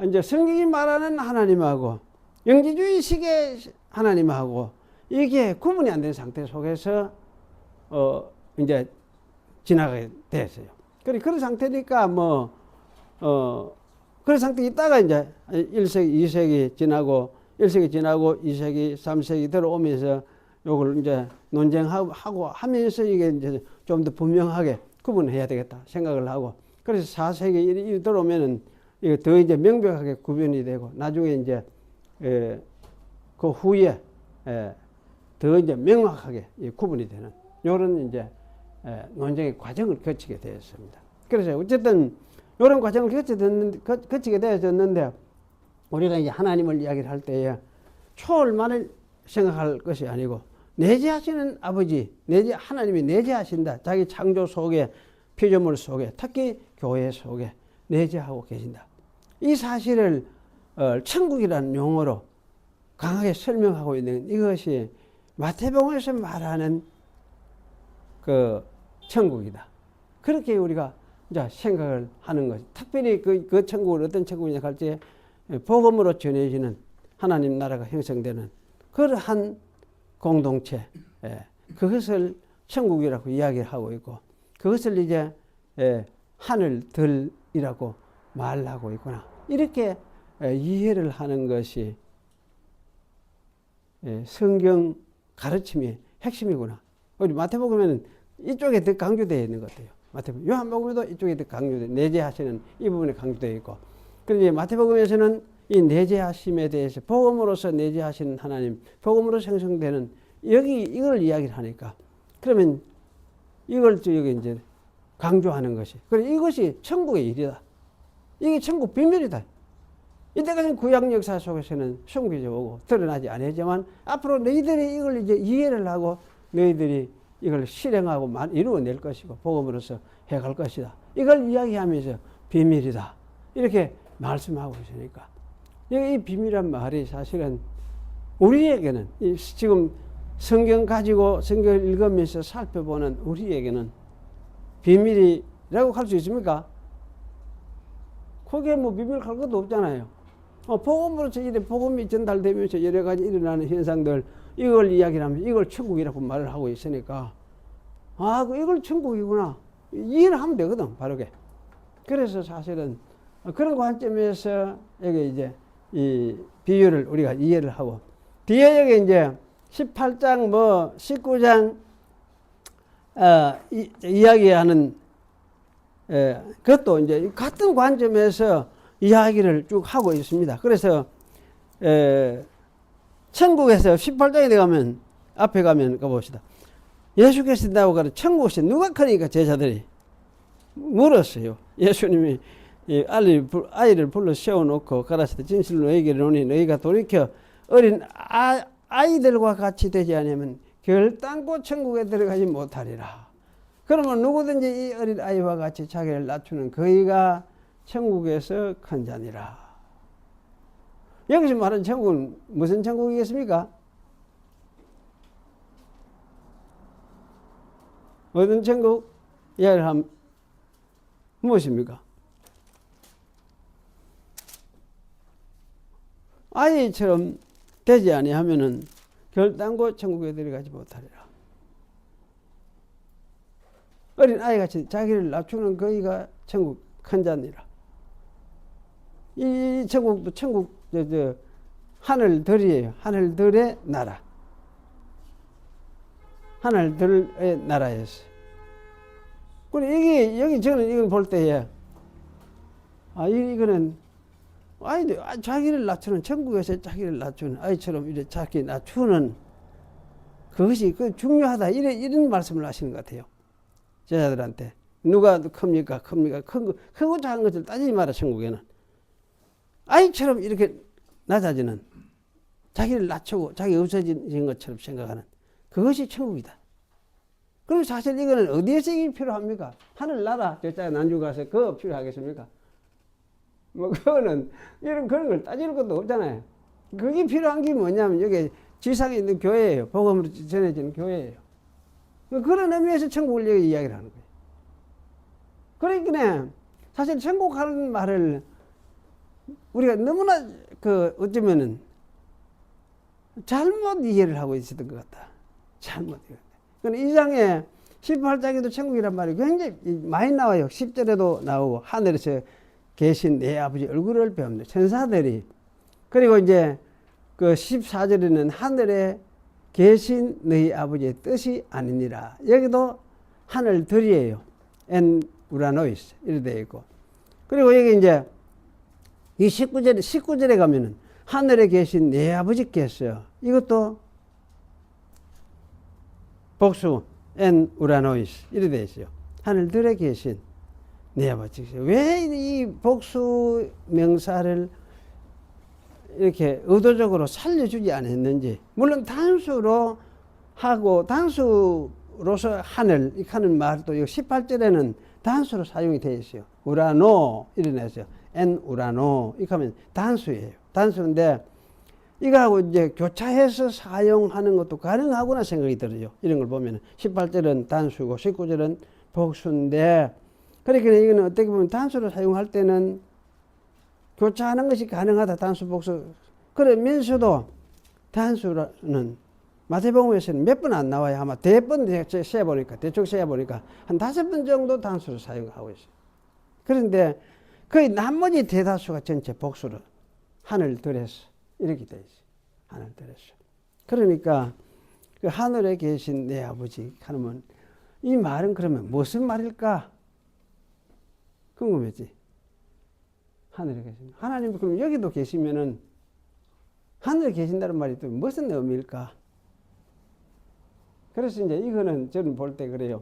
이제 성경이 말하는 하나님하고 영지주의식의 하나님하고 이게 구분이 안 된 상태 속에서 이제 지나가게 됐어요. 그런 상태니까 그런 상태에 있다가 이제 1세기, 2세기 지나고 1세기 지나고 2세기, 3세기 들어오면서 요걸 이제 논쟁하고 하면서 이게 이제 좀 더 분명하게 구분해야 되겠다 생각을 하고 그래서 4세기 들어오면은 이게 더 이제 명백하게 구분이 되고 나중에 이제 그 후에 더 이제 명확하게 구분이 되는 요런 이제 논쟁의 과정을 거치게 되었습니다. 그래서 어쨌든 이런 과정을 거치게 되어졌는데 우리가 이제 하나님을 이야기를 할 때에 초월만을 생각할 것이 아니고 내재하시는 아버지, 하나님이 내재하신다. 자기 창조 속에 피조물 속에 특히 교회 속에 내재하고 계신다. 이 사실을 천국이라는 용어로 강하게 설명하고 있는 이것이 마태복음에서 말하는 그 천국이다. 그렇게 우리가 이제 생각을 하는 거죠. 특별히 그 천국은 어떤 천국이냐 할 때 복음으로 전해지는 하나님 나라가 형성되는 그러한 공동체, 그것을 천국이라고 이야기하고 있고 그것을 이제 하늘들이라고 말하고 있구나. 이렇게 이해를 하는 것이 성경 가르침의 핵심이구나. 우리 마태복음에는 이쪽에 더 강조되어 있는 것 같아요. 마태복음, 요한복음에도 이쪽에 더 강조되어 내재하시는 이 부분에 강조되어 있고 그런데 마태복음에서는 이 내재하심에 대해서 복음으로서 내재하시는 하나님, 복음으로 생성되는 이걸 이야기를 하니까 그러면 이걸 여기 이제 강조하는 것이 그래 이것이 천국의 일이다. 이게 천국 비밀이다. 이때까지 구약 역사 속에서는 숨겨져 드러나지 않았지만 앞으로 너희들이 이걸 이제 이해를 하고 너희들이 이걸 실행하고 이루어낼 것이고 복음으로서 해갈 것이다. 이걸 이야기하면서 비밀이다. 이렇게 말씀하고 있으니까 이 비밀한 말이 사실은 우리에게는 지금 성경 가지고 성경을 읽으면서 살펴보는 우리에게는 비밀이라고 할 수 있습니까? 그게 비밀 할 것도 없잖아요. 복음으로서 이래 복음이 전달되면서 여러 가지 일어나는 현상들 이걸 이야기를 하면 이걸 천국이라고 말을 하고 있으니까 이걸 천국이구나 이해를 하면 되거든 바르게. 그래서 사실은 그런 관점에서 여기 이제 이 비유를 우리가 이해를 하고 뒤에 여기 이제 18장 19장 이야기하는 그것도 이제 같은 관점에서 이야기를 쭉 하고 있습니다. 그래서 천국에서 18장에 들어가면 앞에 가면 가봅시다. 예수께서 나오가는 천국에서 누가 크니까 제자들이 물었어요. 예수님이 아이를 불러 세워놓고 가라사대 진실로 너희에게 이르노니 너희가 돌이켜 어린 아이들과 같이 되지 않으면 결단코 천국에 들어가지 못하리라. 그러면 누구든지 이 어린 아이와 같이 자기를 낮추는 그이가 천국에서 큰 자니라. 여기서 말하는 천국은 무슨 천국이겠습니까? 어떤 천국? 이야기를 하면 무엇입니까? 아이처럼 되지 아니하면은 결단코 천국에 들어가지 못하리라. 어린 아이같이 자기를 낮추는 그이가 천국 큰 자니라. 이 천국도 천국 하늘들이에요. 하늘들의 나라. 하늘들의 나라였어. 그리고 여기 저는 이걸 볼 때에 이거는 아이들 자기를 낮추는, 천국에서 자기를 낮추는 아이처럼 이렇게 자기 낮추는 그것이 중요하다. 이런 말씀을 하시는 것 같아요. 제자들한테. 누가 큽니까? 크고 작은 것을 따지지 마라, 천국에는. 아이처럼 이렇게 낮아지는, 자기를 낮추고 자기 없어진 것처럼 생각하는 그것이 천국이다. 그럼 사실 이거는 어디에서 이게 필요합니까? 하늘나라 저자에 난주 가서 그거 필요하겠습니까? 뭐 그거는 그런 걸 따질 것도 없잖아요. 그게 필요한 게 뭐냐면 여기 지상에 있는 교회예요. 복음으로 전해지는 교회예요. 그런 의미에서 천국을 여기 이야기를 하는 거예요. 그러니까 사실 천국 하는 말을 우리가 너무나 어쩌면은 잘못 이해를 하고 있었던 것 같다. 잘못 이해. 이 장에 18장에도 천국이란 말이 굉장히 많이 나와요. 10절에도 나오고 하늘에서 계신 내 아버지 얼굴을 배웁니다. 천사들이. 그리고 이제 그 14절에는 하늘에 계신 너희 아버지의 뜻이 아니니라. 여기도 하늘들이에요. 엔 우라노이스 이렇게 되어 있고. 그리고 여기 이제 이 19절에 가면은 하늘에 계신 내 아버지께서, 이것도 복수 엔 우라노이스 이렇게 되어 있어요. 하늘들에 계신 내 아버지께서. 왜 이 복수 명사를 이렇게 의도적으로 살려주지 않았는지. 물론 단수로 하고 단수로서 하늘 이 하는 말도 18절에는 단수로 사용이 되어 있어요. 우라노 이래냈어요. 엔 우라노 이렇게 하면 단수예요. 단수인데 이거하고 이제 교차해서 사용하는 것도 가능하구나 생각이 들어요. 이런 걸 보면 18절은 단수고 19절은 복수인데, 그러니까 이거는 어떻게 보면 단수로 사용할 때는 교차하는 것이 가능하다. 단수 복수. 그러면서도 단수는 마태복음에서는 몇 번 안 나와요. 아마 대번 대충 세어보니까 한 5번 정도 단수로 사용하고 있어요. 그런데 거의 나머지 대다수가 전체 복수로 하늘들에서 이렇게 되어 있어요. 하늘들에서. 그러니까 그 하늘에 계신 내 아버지 하면 이 말은 그러면 무슨 말일까? 궁금했지? 하늘에 계신 하나님, 그럼 여기도 계시면은 하늘에 계신다는 말이 또 무슨 의미일까? 그래서 이제 이거는 저는 볼 때 그래요.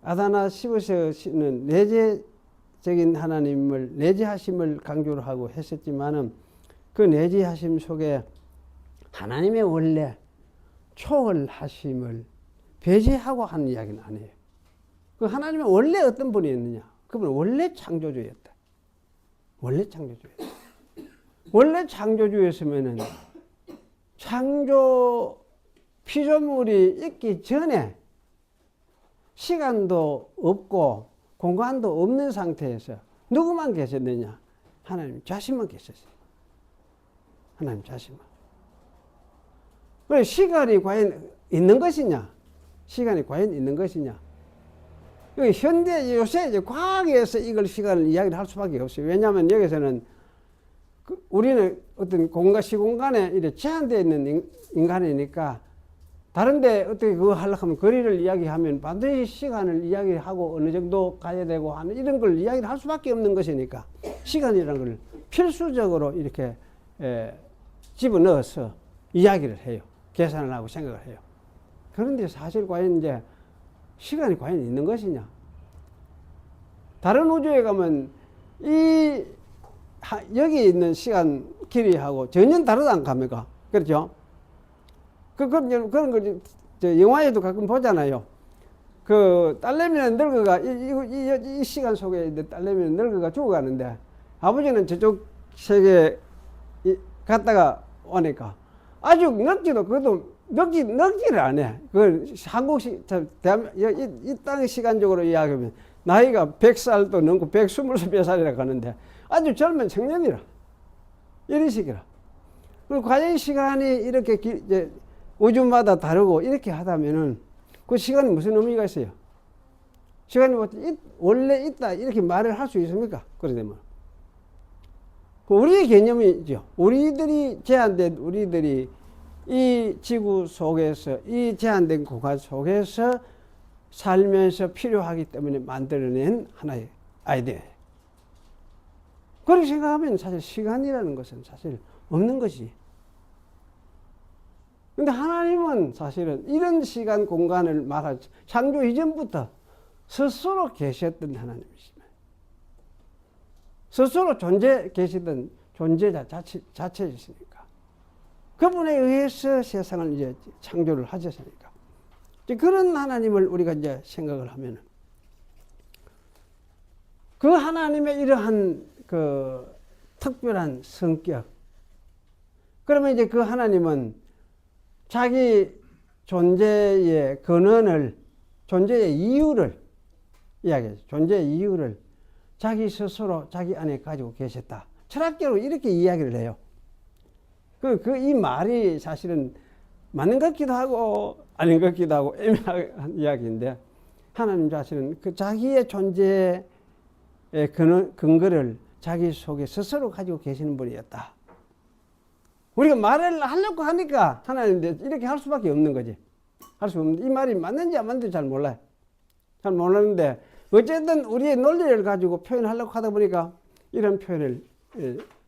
아다나시보스는 내재적인 하나님을, 내재하심을 강조를 하고 했었지만은 그 내재하심 속에 하나님의 원래 초월하심을 배제하고 하는 이야기는 아니에요. 그 하나님은 원래 어떤 분이었느냐? 그분은 원래 창조주였다. 원래 창조주였다. 원래 창조주였으면은 창조 피조물이 있기 전에 시간도 없고 공간도 없는 상태에서 누구만 계셨느냐? 하나님 자신만 계셨어요. 하나님 자신만. 그래, 시간이 과연 있는 것이냐? 시간이 과연 있는 것이냐? 여기 현대, 요새 이제 과학에서 이걸 시간을 이야기를 할 수밖에 없어요. 왜냐하면 여기서는 우리는 어떤 시공간에 이렇게 제한되어 있는 인간이니까 다른데 어떻게 그거 하려고 하면 거리를 이야기하면 반드시 시간을 이야기하고 어느 정도 가야 되고 하는 이런 걸 이야기를 할 수밖에 없는 것이니까 시간이라는 걸 필수적으로 이렇게 집어넣어서 이야기를 해요. 계산을 하고 생각을 해요. 그런데 사실 과연 이제 시간이 과연 있는 것이냐? 다른 우주에 가면 여기 있는 시간 길이하고 전혀 다르지 않습니까? 그렇죠? 그런 걸 영화에도 가끔 보잖아요. 그 딸내미는 늙어가 이 시간 속에 있는 딸내미는 늙어가 죽어가는데 아버지는 저쪽 세계에 갔다가 오니까 아주 늙지도 그것도 늙지를 안 해. 그 한국식 이 땅의 시간적으로 이야기하면 나이가 100살도 넘고 120몇 살이라 가는데 아주 젊은 청년이라 이런 식이라. 그리고 과연 시간이 이렇게 이제 우주마다 다르고 이렇게 하다면은 그 시간이 무슨 의미가 있어요? 시간이 원래 있다 이렇게 말을 할 수 있습니까? 그러면 우리의 개념이죠. 우리들이 이 지구 속에서 이 제한된 공간 속에서 살면서 필요하기 때문에 만들어낸 하나의 아이디어예요. 그렇게 생각하면 사실 시간이라는 것은 사실 없는 것이. 근데 하나님은 사실은 이런 시간 공간을 말할 창조 이전부터 스스로 계셨던 하나님이십니다. 스스로 계시던 존재자 자체이시니까. 그분에 의해서 세상을 이제 창조를 하셨으니까. 그런 하나님을 우리가 이제 생각을 하면 그 하나님의 이러한 그 특별한 성격. 그러면 이제 그 하나님은 자기 존재의 근원을, 존재의 이유를 이야기해요. 존재의 이유를 자기 스스로 자기 안에 가지고 계셨다. 철학적으로 이렇게 이야기를 해요. 이 말이 사실은 맞는 것 같기도 하고 아닌 것 같기도 하고 애매한 이야기인데, 하나님 자신은 그 자기의 존재의 근거를 자기 속에 스스로 가지고 계시는 분이었다. 우리가 말을 하려고 하니까 하나님 이렇게 할 수밖에 없는 거지. 할 수 없는데, 이 말이 맞는지 안 맞는지 잘 몰라요. 잘 모르는데 어쨌든 우리의 논리를 가지고 표현하려고 하다 보니까 이런 표현을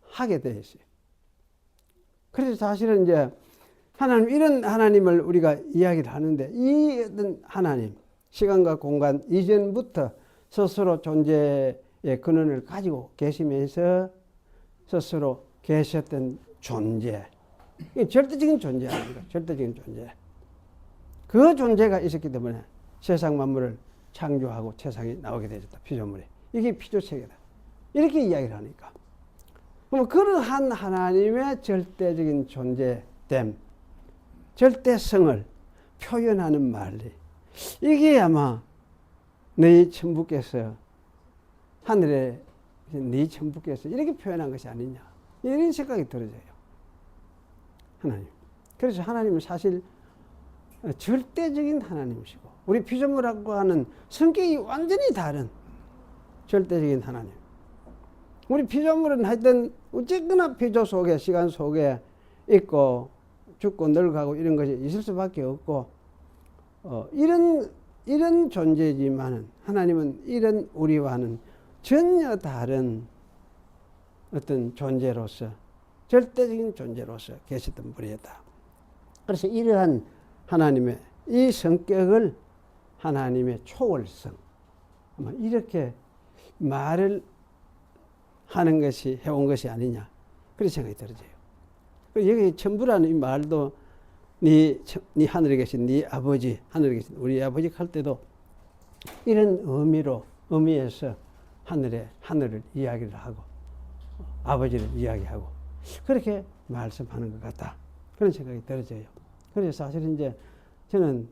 하게 돼 있어요. 그래서 사실은 이제 하나님, 이런 하나님을 우리가 이야기를 하는데, 이 어떤 하나님, 시간과 공간 이전부터 스스로 존재의 근원을 가지고 계시면서 스스로 계셨던 존재. 이게 절대적인 존재 아닙니까? 절대적인 존재. 그 존재가 있었기 때문에 세상 만물을 창조하고 세상이 나오게 되었다. 피조물이. 이게 피조체계다. 이렇게 이야기를 하니까. 그럼 그러한 하나님의 절대적인 존재됨, 절대성을 표현하는 말이, 이게 아마 너희 천부께서, 하늘에 너희 천부께서 이렇게 표현한 것이 아니냐, 이런 생각이 들어져요. 하나님. 그래서 하나님은 사실 절대적인 하나님이시고, 우리 피조물하고 하는 성격이 완전히 다른 절대적인 하나님. 우리 피조물은 하여튼 어쨌거나 피조 속에, 시간 속에 있고 죽고 늙어가고 이런 것이 있을 수밖에 없고, 이런 존재지만은 하나님은 이런 우리와는 전혀 다른 어떤 존재로서, 절대적인 존재로서 계셨던 분이었다. 그래서 이러한 하나님의 이 성격을 하나님의 초월성, 아마 이렇게 말을 하는 것이, 해온 것이 아니냐, 그런 생각이 들어져요. 여기 천부라는 이 말도 네 하늘에 계신 네 아버지, 하늘에 계신 우리 아버지 할 때도 이런 의미에서 하늘을 이야기를 하고 아버지를 이야기하고 그렇게 말씀하는 것 같다, 그런 생각이 들어져요. 그래서 사실 이제 저는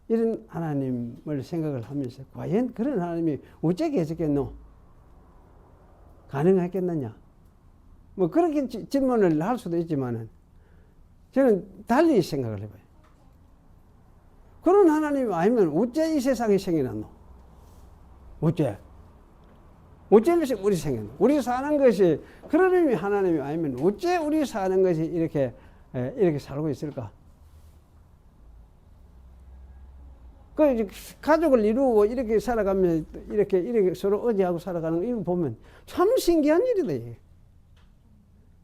이런 하나님을 생각을 하면서 과연 그런 하나님이 어째 계셨겠노? 가능했겠느냐? 뭐 그렇게 질문을 할 수도 있지만은 저는 달리 생각을 해봐요. 그런 하나님 아니면 어째 이 세상이 생겨났노? 어째 우리 생겼노? 우리 사는 것이 그런 의미 하나님이 아니면 어째 우리 사는 것이 이렇게 살고 있을까? 그 가족을 이루고 이렇게 살아가면 이렇게 서로 의지하고 살아가는 거, 이거 보면 참 신기한 일이다. 이게.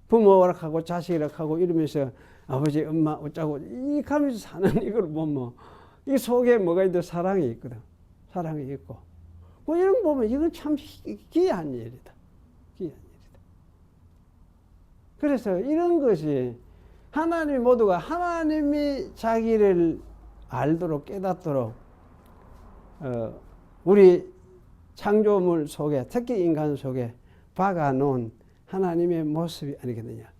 부모 오락하고 자식 오락하고 이러면서 아버지 엄마 어쩌고 이 가면서 사는 이걸 보면 이 속에 뭐가 있든 사랑이 있거든. 사랑이 있고 뭐 이런 거 보면 이건 참 귀한 일이다. 귀한 일이다. 그래서 이런 것이 하나님 모두가 하나님이 자기를 알도록 깨닫도록 우리 창조물 속에, 특히 인간 속에 박아놓은 하나님의 모습이 아니겠느냐.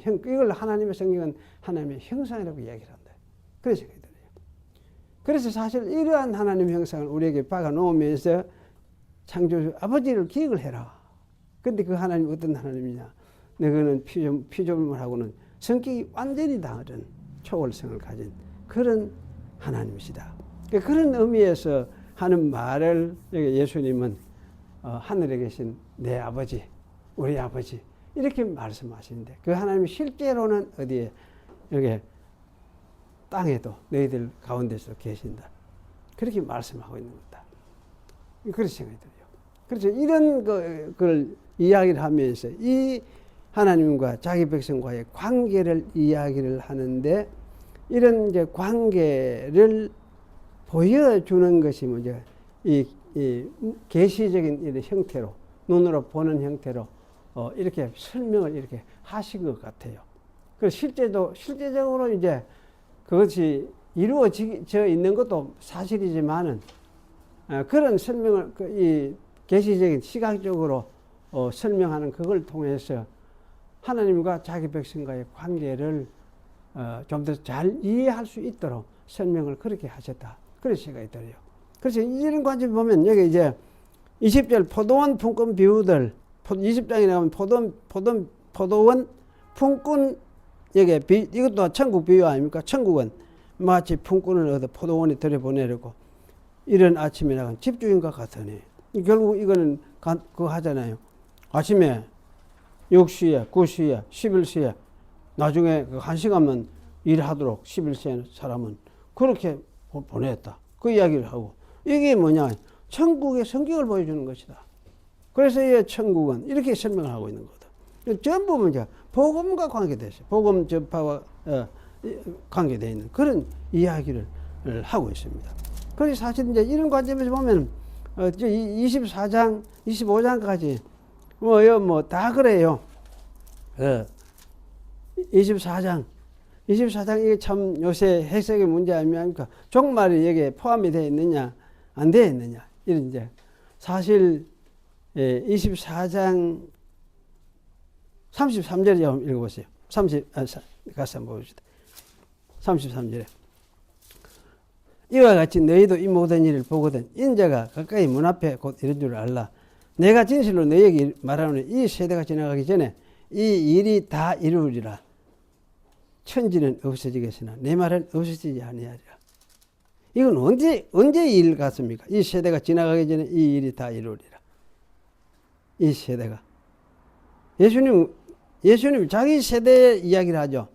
이걸 하나님의 성경은 하나님의 형상이라고 이야기를 한다. 그런 생각이 들어요. 그래서 사실 이러한 하나님의 형상을 우리에게 박아놓으면서 창조주 아버지를 기억을 해라. 근데 그 하나님 어떤 하나님이냐. 너희는 피조물하고는 성격이 완전히 다른 초월성을 가진 그런 하나님이시다. 그런 의미에서 하는 말을 여기 예수님은 하늘에 계신 내 아버지, 우리 아버지 이렇게 말씀하시는데, 그 하나님이 실제로는 어디에, 여기 땅에도 너희들 가운데서 계신다, 그렇게 말씀하고 있는 겁니다. 그런 생각이 들어요. 그렇죠. 이런 걸 이야기를 하면서 이 하나님과 자기 백성과의 관계를 이야기를 하는데 이런 이제 관계를 보여주는 것이 뭐죠? 이 계시적인 이런 형태로 눈으로 보는 형태로 이렇게 설명을 이렇게 하신 것 같아요. 그 실제적으로 이제 그것이 이루어져 있는 것도 사실이지만은 그런 설명을 이 계시적인 시각적으로 설명하는 그걸 통해서 하나님과 자기 백성과의 관계를 좀 더 잘 이해할 수 있도록 설명을 그렇게 하셨다. 그런 생각이 들어요. 그래서 이런 관점 보면 여기 이제 20절 포도원 품꾼 비유들 20장에 나오면 포도원 품꾼 여기 이것도 천국 비유 아닙니까? 천국은 마치 품꾼을 얻어 포도원에 들여보내려고 이런 아침에 나간 집주인과 같으니 결국 이거는 그거 하잖아요. 아침에 6시에 9시에 11시에 나중에 1시간만 일하도록 11시에 사람은 그렇게 보냈다. 그 이야기를 하고 이게 뭐냐? 천국의 성격을 보여주는 것이다. 그래서 이 천국은 이렇게 설명을 하고 있는 거다. 전부 문제 복음과 관계되어 있어요. 복음 전파와 관계되어 있는 그런 이야기를 하고 있습니다. 그래서 사실 이제 이런 관점에서 보면 24장, 25장까지 뭐 다 그래요. 24장 이게 참 요새 해석의 문제 아닙니까? 종말이 여기에 포함이 되어 있느냐, 안 되어 있느냐. 이런 이제 사실 24장 33절에 한번 읽어보세요. 가서 한번 보시다. 33절에 이와 같이 너희도 이 모든 일을 보거든 인자가 가까이 문 앞에 곧 이런 줄 알라. 내가 진실로 너희에게 말하노니 이 세대가 지나가기 전에 이 일이 다 이루어지라. 천지는 없어지겠으나 내 말은 없어지지 아니하리라. 이건 언제 일 같습니까? 이 세대가 지나가기 전에 이 일이 다 이루어지라. 이 세대가 예수님 자기 세대 이야기를 하죠.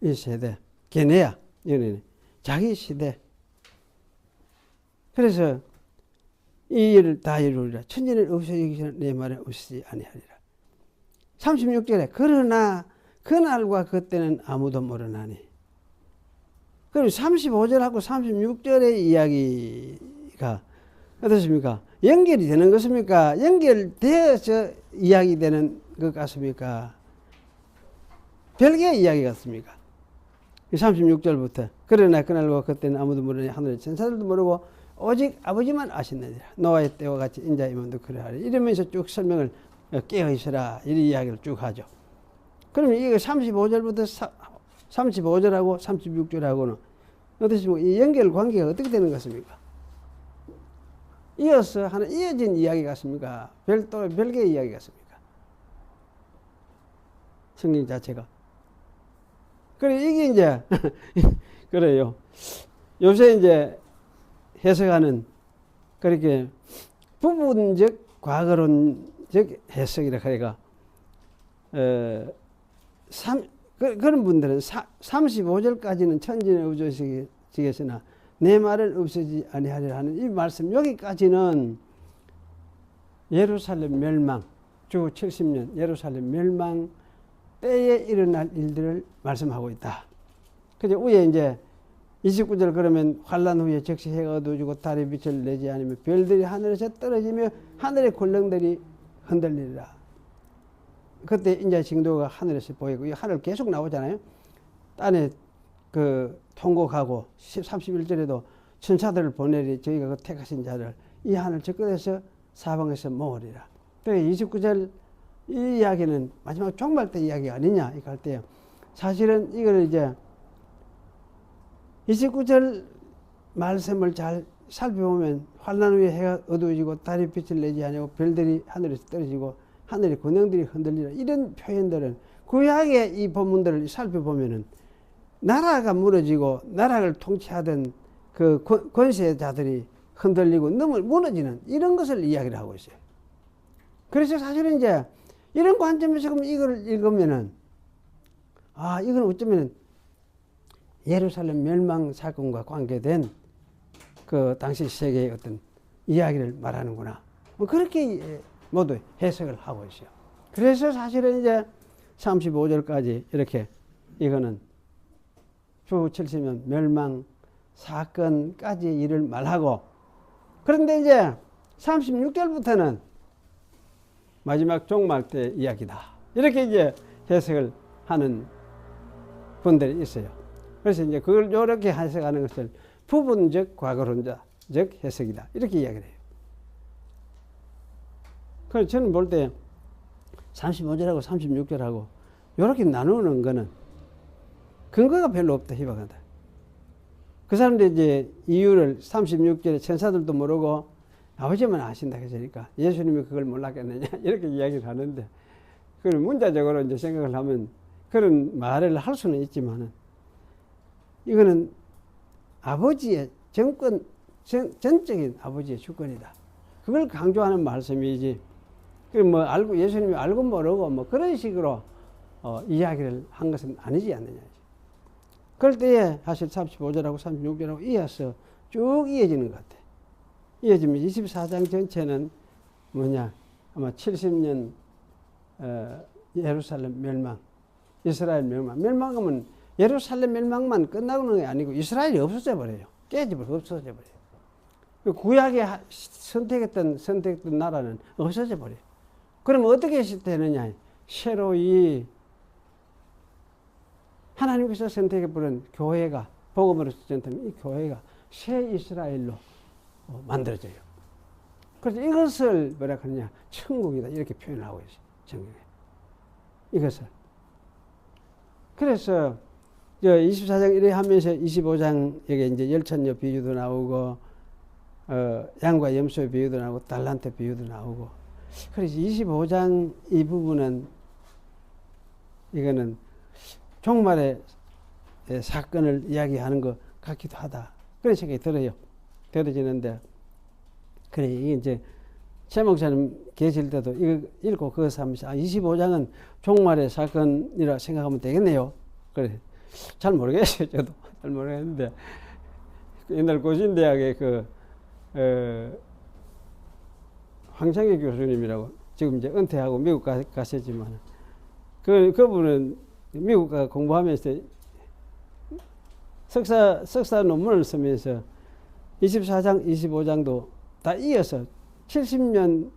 이 세대 걔네야 이런 자기 시대. 그래서 이 일을 다 이루리라. 천지는 없어지기 전에 내 말은 없어지지 아니하리라. 36절에 그러나 그날과 그때는 아무도 모르나니. 그리고 35절하고 36절의 이야기가 어떻습니까? 연결이 되는 것입니까? 연결되어서 이야기되는 것 같습니까? 별개의 이야기 같습니까? 36절부터 그러나 그날과 그때는 아무도 모르니 하늘의 천사들도 모르고 오직 아버지만 아시느니라. 노아의 때와 같이 인자의 임함도 그러하리. 이러면서 쭉 설명을 깨어있으라 이런 이야기를 쭉 하죠. 그러면 이거 35절부터 35절하고 36절하고는 어떻습니까? 이 연결 관계가 어떻게 되는 것입니까? 이어서 하는 이어진 이야기 같습니까? 별개의 이야기 같습니까? 성경 자체가. 그래 이게 이제 그래요. 요새 이제 해석하는 그렇게 부분적 과거론적 해석이라 그래가 그런 분들은 35절까지는 천지는 없어지겠으나 내 말은 없어지지 아니하리라 하는 이 말씀 여기까지는 예루살렘 멸망 주 70년 예루살렘 멸망 때에 일어날 일들을 말씀하고 있다. 그죠? 위에 이제 29절 그러면 환란 후에 즉시 해가 어두워지고 달이 빛을 내지 않으며 별들이 하늘에서 떨어지며 하늘의 군령들이 흔들리리라. 그때 인자의 징조가 하늘에서 보이고 이 하늘 계속 나오잖아요. 땅에 그 통곡하고 31절에도 천사들을 보내리 저희가 그 택하신 자를 이 하늘 저 끝에서 사방에서 모으리라. 29절 이 이야기는 마지막 종말 때 이야기 아니냐 이렇게 할 때요. 사실은 이걸 이제 29절 말씀을 잘 살펴보면 환난 후에 해가 어두워지고 달이 빛을 내지 아니하고 별들이 하늘에서 떨어지고 하늘의 권능들이 흔들리라 이런 표현들은 구약의 이 본문들을 살펴보면은 나라가 무너지고 나라를 통치하던 그 권세자들이 흔들리고 무너지는 이런 것을 이야기를 하고 있어요. 그래서 사실은 이제 이런 관점에서 그럼 이걸 읽으면은 이건 어쩌면은 예루살렘 멸망 사건과 관계된 그 당시 세계의 어떤 이야기를 말하는구나. 뭐 그렇게 모두 해석을 하고 있어요. 그래서 사실은 이제 35절까지 이렇게 이거는 주 70년 멸망 사건까지 일을 말하고, 그런데 이제 36절부터는 마지막 종말 때 이야기다. 이렇게 이제 해석을 하는 분들이 있어요. 그래서 이제 그걸 이렇게 해석하는 것을 부분적 과거론자적 해석이다. 이렇게 이야기를 해요. 그래서 저는 볼 때 35절하고 36절하고 이렇게 나누는 거는 근거가 별로 없다. 희박하다. 그 사람들이 이제 이유를 36절에 천사들도 모르고 아버지만 아신다 했으니까 예수님이 그걸 몰랐겠느냐 이렇게 이야기를 하는데, 그걸 문자적으로 이제 생각을 하면 그런 말을 할 수는 있지만은 이거는 아버지의 정권, 전적인 아버지의 주권이다. 그걸 강조하는 말씀이지. 뭐 알고 예수님이 알고 모르고 뭐 그런 식으로 이야기를 한 것은 아니지 않느냐. 그럴 때에 사실 35절하고 36절하고 이어서 쭉 이어지는 것 같아. 이어지면 24장 전체는 뭐냐, 아마 70년 예루살렘 멸망, 이스라엘 멸망. 멸망하면 예루살렘 멸망만 끝나는 게 아니고 이스라엘이 없어져 버려요. 깨져버려, 없어져 버려요. 구약에 선택했던 나라는 없어져 버려요. 그럼 어떻게 되느냐? 새로이 하나님께서 선택해버린 교회가, 복음으로 선택한 이 교회가 새 이스라엘로 만들어져요. 그래서 이것을 뭐라 하느냐? 천국이다. 이렇게 표현하고 있어요. 성경에. 이것을. 그래서 24장 이래 하면서 25장에 이제 열천녀 비유도 나오고, 양과 염소의 비유도 나오고, 달란트 비유도 나오고. 그래서 25장 이 부분은 이거는 종말의 사건을 이야기하는 것 같기도 하다. 그런 생각이 들어지는데, 그래, 이게 이제 최 목사님 계실 때도 이거 읽고 그것을 하면서 25장은 종말의 사건이라 생각하면 되겠네요. 그래. 잘 모르겠어요. 저도 잘 모르겠는데, 옛날 고신대학의 황창기 교수님이라고 지금 이제 은퇴하고 미국 가셨지만, 그분은 미국 가 공부하면서 석사 논문을 쓰면서 24장, 25장도 다 이어서 70년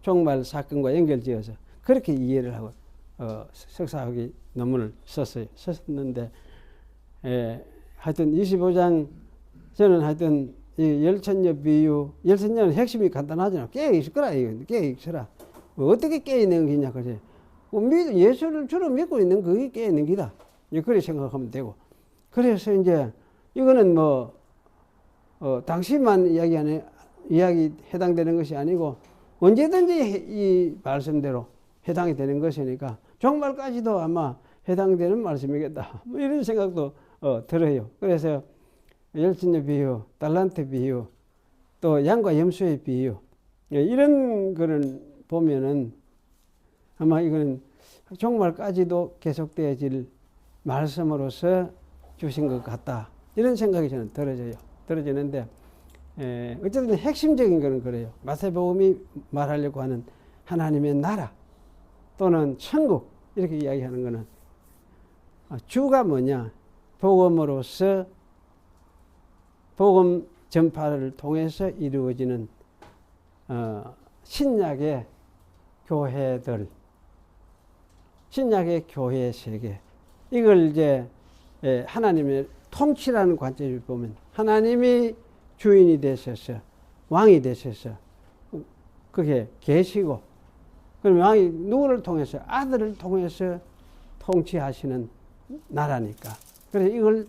종말 사건과 연결지어서 그렇게 이해를 하고 석사학위 논문을 썼는데, 하여튼 25장 저는 하여튼 이 열천녀 비유, 열천녀는 핵심이 간단하잖아. 깨어 있을 거라. 깨어 있어라. 어떻게 깨어 있는 거냐 그래. 예수를 주로 믿고 있는 그게 깨어 있는 기다. 그렇게 생각하면 되고. 그래서 이제 이거는 뭐 당시만 이야기 해당되는 것이 아니고 언제든지 이 말씀대로 해당이 되는 것이니까 종말까지도 아마 해당되는 말씀이겠다. 뭐 이런 생각도 들어요. 그래서 열천녀 비유, 달란트 비유, 또 양과 염소의 비유, 이런 거를 보면은 아마 이거는 종말까지도 계속되어질 말씀으로서 주신 것 같다. 이런 생각이 저는 들어지는데, 어쨌든 핵심적인 거는 그래요. 마태복음이 말하려고 하는 하나님의 나라 또는 천국, 이렇게 이야기하는 거는 주가 뭐냐? 복음으로서 복음 전파를 통해서 이루어지는 신약의 교회들, 신약의 교회 세계, 이걸 이제 하나님의 통치라는 관점을 보면 하나님이 주인이 되셔서 왕이 되셔서 그게 계시고, 그럼 왕이 누구를 통해서? 아들을 통해서 통치하시는 나라니까. 그래서 이걸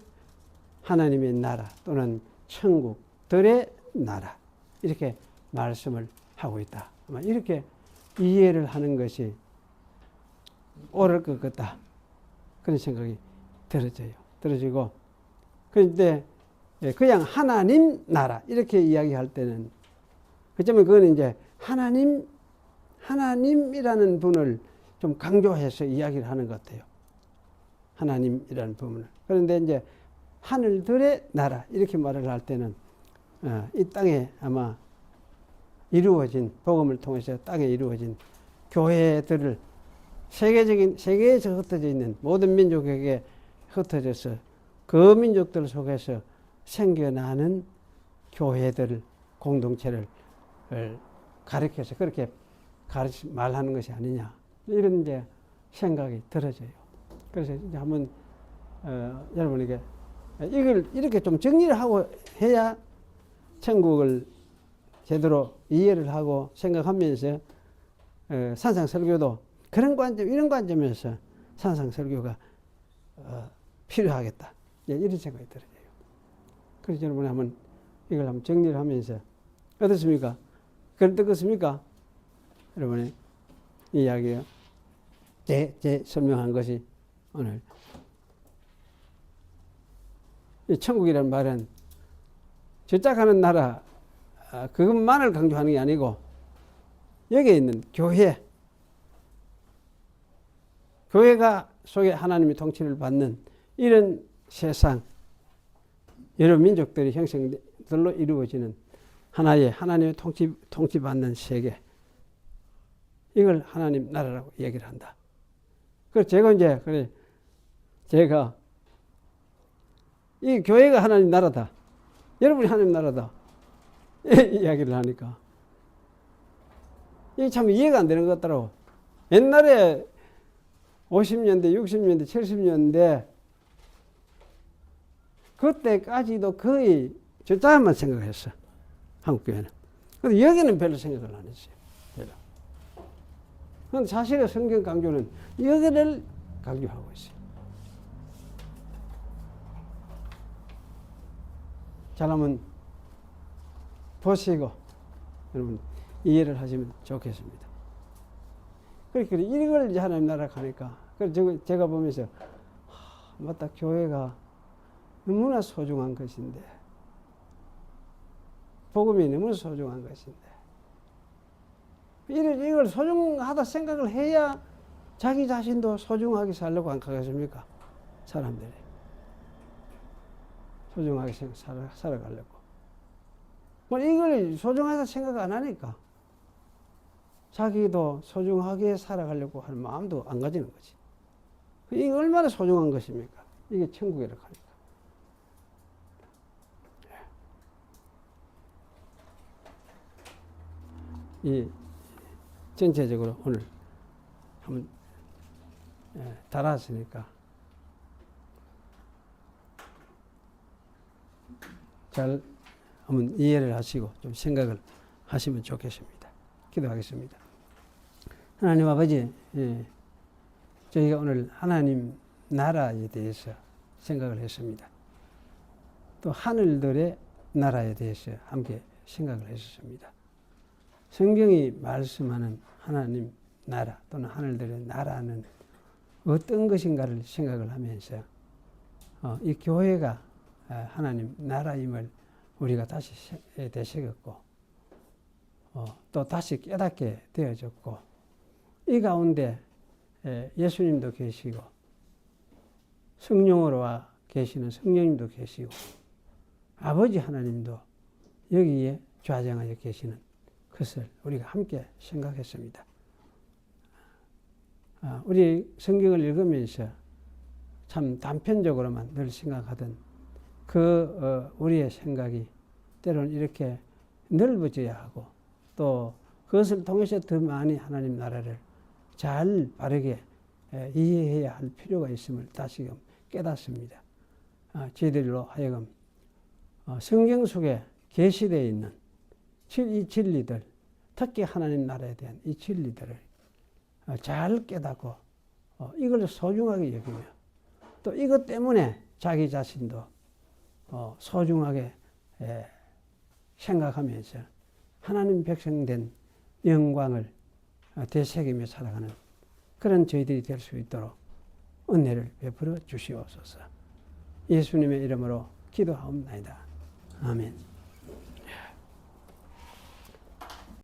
하나님의 나라 또는 천국들의 나라, 이렇게 말씀을 하고 있다. 아마 이렇게 이해를 하는 것이 옳을 것 같다. 그런 생각이 들어지고, 그런데 그냥 하나님 나라 이렇게 이야기할 때는 그쩌면 그거는 이제 하나님이라는 분을 좀 강조해서 이야기를 하는 것 같아요. 하나님이라는 부분을. 그런데 이제 하늘들의 나라 이렇게 말을 할 때는 이 땅에 아마 이루어진 복음을 통해서 땅에 이루어진 교회들을 세계에서 흩어져 있는 모든 민족에게 흩어져서 그 민족들 속에서 생겨나는 교회들을 공동체를 가르쳐서 그렇게 말하는 것이 아니냐 이런 이제 생각이 들어져요. 그래서 이제 한번 여러분에게 이걸 이렇게 좀 정리를 하고 해야 천국을 제대로 이해를 하고 생각하면서 산상설교도 그런 관점, 이런 관점에서 산상설교가 필요하겠다. 이런 생각이 들어요. 그래서 여러분이 한번 이걸 한번 정리를 하면서 어떻습니까? 그렇겠습니까? 여러분의 이야기요. 제 설명한 것이 오늘 이 천국이라는 말은 저짝하는 나라 그것만을 강조하는 게 아니고 여기에 있는 교회가 속에 하나님의 통치를 받는 이런 세상 여러 민족들이 형성들로 이루어지는 하나의 하나님의 통치받는 세계 이걸 하나님 나라라고 얘기를 한다. 그래서 제가 이 교회가 하나님 나라다. 여러분이 하나님 나라다. 이야기를 하니까 이게 참 이해가 안 되는 것 같더라고. 옛날에 50년대, 60년대, 70년대 그때까지도 거의 저자만 생각했어. 한국교회는. 근데 여기는 별로 생각을 안 했어요. 별로. 그런데 사실은 성경 강조는 여기를 강조하고 있어요. 잘하면 보시고 여러분 이해를 하시면 좋겠습니다. 그러니까 이걸 이제 하나님 나라 가니까 그래서 제가 보면서 맞다 교회가 너무나 소중한 것인데 복음이 너무 소중한 것인데 이걸 소중하다 생각을 해야 자기 자신도 소중하게 살려고 안 하겠습니까? 사람들이 소중하게 살아가려고 뭐 이걸 소중하다 생각 안 하니까 자기도 소중하게 살아가려고 하는 마음도 안 가지는 거지. 이게 얼마나 소중한 것입니까? 이게 천국이라고 하니까. 이 전체적으로 오늘 한번 달았으니까 잘 한번 이해를 하시고 좀 생각을 하시면 좋겠습니다. 기도하겠습니다. 하나님 아버지, 저희가 오늘 하나님 나라에 대해서 생각을 했습니다. 또 하늘들의 나라에 대해서 함께 생각을 했습니다. 성경이 말씀하는 하나님 나라 또는 하늘들의 나라는 어떤 것인가를 생각을 하면서 이 교회가 하나님 나라임을 우리가 다시 되새겼고 또 다시 깨닫게 되어졌고 이 가운데 예수님도 계시고 성령으로 와 계시는 성령님도 계시고 아버지 하나님도 여기에 좌정하여 계시는 것을 우리가 함께 생각했습니다. 우리 성경을 읽으면서 참 단편적으로만 늘 생각하던 우리의 생각이 때로는 이렇게 넓어져야 하고 또 그것을 통해서 더 많이 하나님 나라를 잘 바르게 이해해야 할 필요가 있음을 다시금 깨닫습니다. 저희들로 하여금 성경 속에 계시되어 있는 이 진리들, 특히 하나님 나라에 대한 이 진리들을 잘 깨닫고 이걸 소중하게 여기며 또 이것 때문에 자기 자신도 소중하게 생각하면서 하나님 백성된 영광을 되새기며 살아가는 그런 저희들이 될 수 있도록 은혜를 베풀어 주시옵소서. 예수님의 이름으로 기도하옵나이다. 아멘.